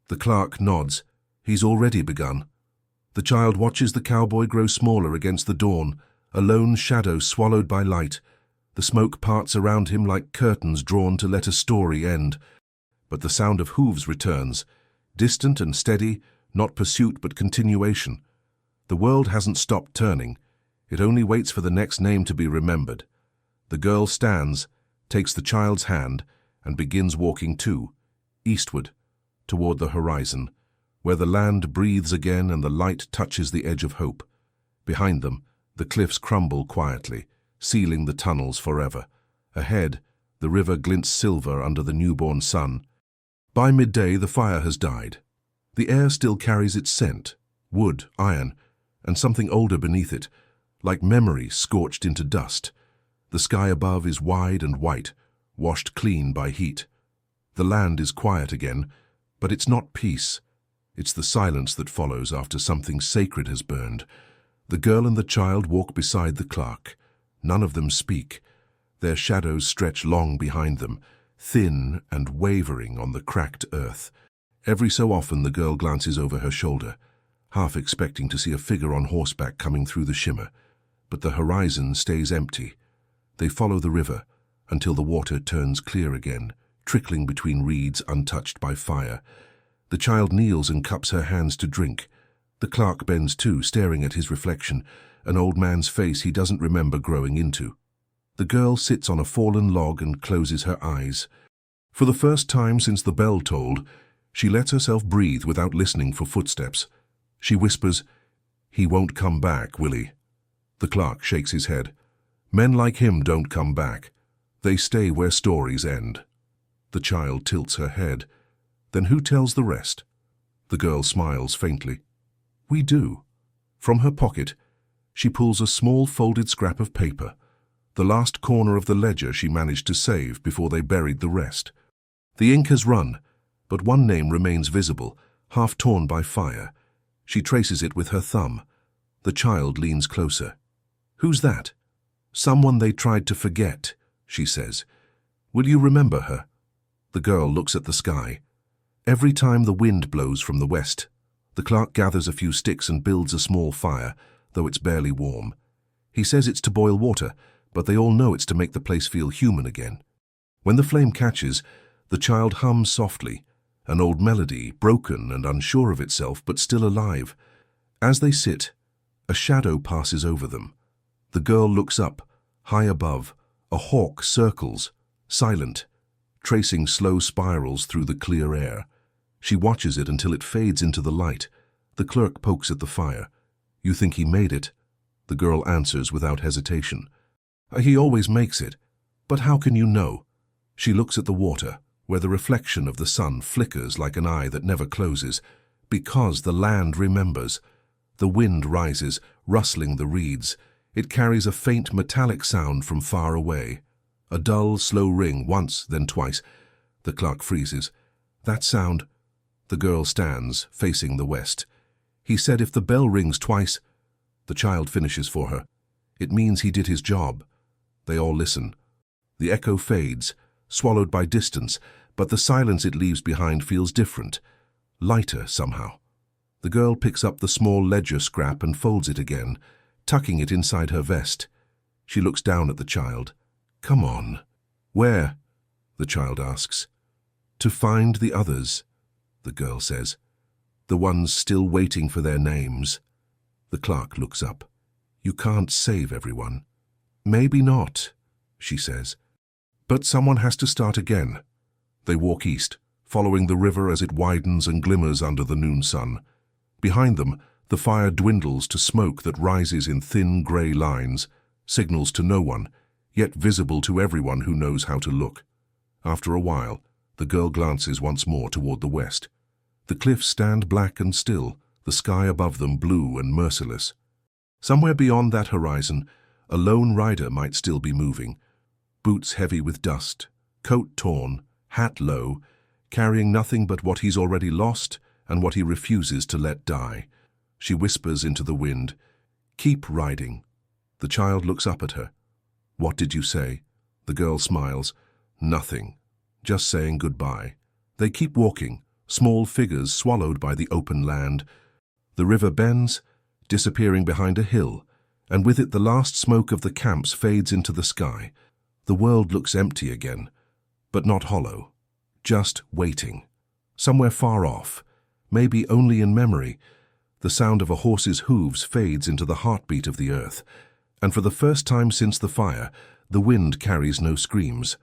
The clerk nods. He's already begun. The child watches the cowboy grow smaller against the dawn, a lone shadow swallowed by light. The smoke parts around him like curtains drawn to let a story end. But the sound of hooves returns, distant and steady, not pursuit but continuation. The world hasn't stopped turning. It only waits for the next name to be remembered. The girl stands, takes the child's hand, and begins walking too, eastward, toward the horizon, where the land breathes again and the light touches the edge of hope. Behind them, the cliffs crumble quietly, sealing the tunnels forever. Ahead, the river glints silver under the newborn sun. By midday, the fire has died. The air still carries its scent, wood, iron, and something older beneath it, like memory scorched into dust. The sky above is wide and white, washed clean by heat. The land is quiet again, but it's not peace. It's the silence that follows after something sacred has burned. The girl and the child walk beside the clerk. None of them speak. Their shadows stretch long behind them, thin and wavering on the cracked earth. Every so often the girl glances over her shoulder, half expecting to see a figure on horseback coming through the shimmer. But the horizon stays empty. They follow the river until the water turns clear again, trickling between reeds untouched by fire. The child kneels and cups her hands to drink. The clerk bends too, staring at his reflection, an old man's face he doesn't remember growing into. The girl sits on a fallen log and closes her eyes. For the first time since the bell tolled, she lets herself breathe without listening for footsteps. She whispers, "He won't come back, will he?" The clerk shakes his head. Men like him don't come back. They stay where stories end. The child tilts her head. Then who tells the rest? The girl smiles faintly. We do. From her pocket, she pulls a small folded scrap of paper, the last corner of the ledger she managed to save before they buried the rest. The ink has run, but one name remains visible, half torn by fire. She traces it with her thumb. The child leans closer. Who's that? Someone they tried to forget, she says. Will you remember her? The girl looks at the sky. Every time the wind blows from the west, the clerk gathers a few sticks and builds a small fire, though it's barely warm. He says it's to boil water, but they all know it's to make the place feel human again. When the flame catches, the child hums softly, an old melody, broken and unsure of itself, but still alive. As they sit, a shadow passes over them. The girl looks up, high above. A hawk circles, silent, tracing slow spirals through the clear air. She watches it until it fades into the light. The clerk pokes at the fire. "You think he made it?" The girl answers without hesitation. "He always makes it. But how can you know?" She looks at the water, where the reflection of the sun flickers like an eye that never closes. "Because the land remembers." The wind rises, rustling the reeds. It carries a faint metallic sound from far away. A dull, slow ring, once, then twice. The clerk freezes. "That sound—" The girl stands, facing the west. "He said if the bell rings twice—" The child finishes for her. "It means he did his job." They all listen. The echo fades, swallowed by distance, but the silence it leaves behind feels different, lighter somehow. The girl picks up the small ledger scrap and folds it again, tucking it inside her vest. She looks down at the child. "Come on." "Where?" the child asks. "To find the others," the girl says. "The ones still waiting for their names." The clerk looks up. "You can't save everyone." "Maybe not," she says. "But someone has to start again." They walk east, following the river as it widens and glimmers under the noon sun. Behind them, the fire dwindles to smoke that rises in thin grey lines, signals to no one, yet visible to everyone who knows how to look. After a while, the girl glances once more toward the west. The cliffs stand black and still, the sky above them blue and merciless. Somewhere beyond that horizon, a lone rider might still be moving, boots heavy with dust, coat torn, hat low, carrying nothing but what he's already lost and what he refuses to let die. She whispers into the wind, "Keep riding." The child looks up at her. "What did you say?" The girl smiles. "Nothing. Just saying goodbye." They keep walking, small figures swallowed by the open land. The river bends, disappearing behind a hill, and with it the last smoke of the camps fades into the sky. The world looks empty again, but not hollow, just waiting. Somewhere far off, maybe only in memory, the sound of a horse's hooves fades into the heartbeat of the earth, and for the first time since the fire, the wind carries no screams,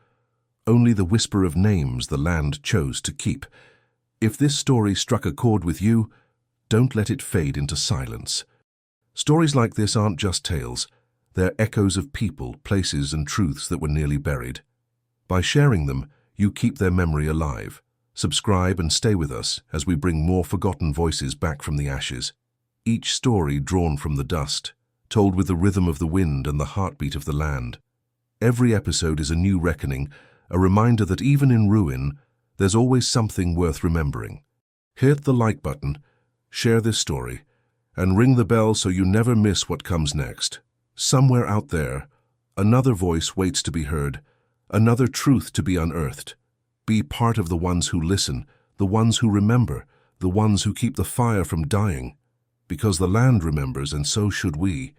only the whisper of names the land chose to keep. If this story struck a chord with you, don't let it fade into silence. Stories like this aren't just tales, they're echoes of people, places, and truths that were nearly buried. By sharing them, you keep their memory alive. Subscribe and stay with us as we bring more forgotten voices back from the ashes. Each story drawn from the dust, told with the rhythm of the wind and the heartbeat of the land. Every episode is a new reckoning, a reminder that even in ruin, there's always something worth remembering. Hit the like button, share this story, and ring the bell so you never miss what comes next. Somewhere out there, another voice waits to be heard, another truth to be unearthed. Be part of the ones who listen, the ones who remember, the ones who keep the fire from dying. Because the land remembers, and so should we.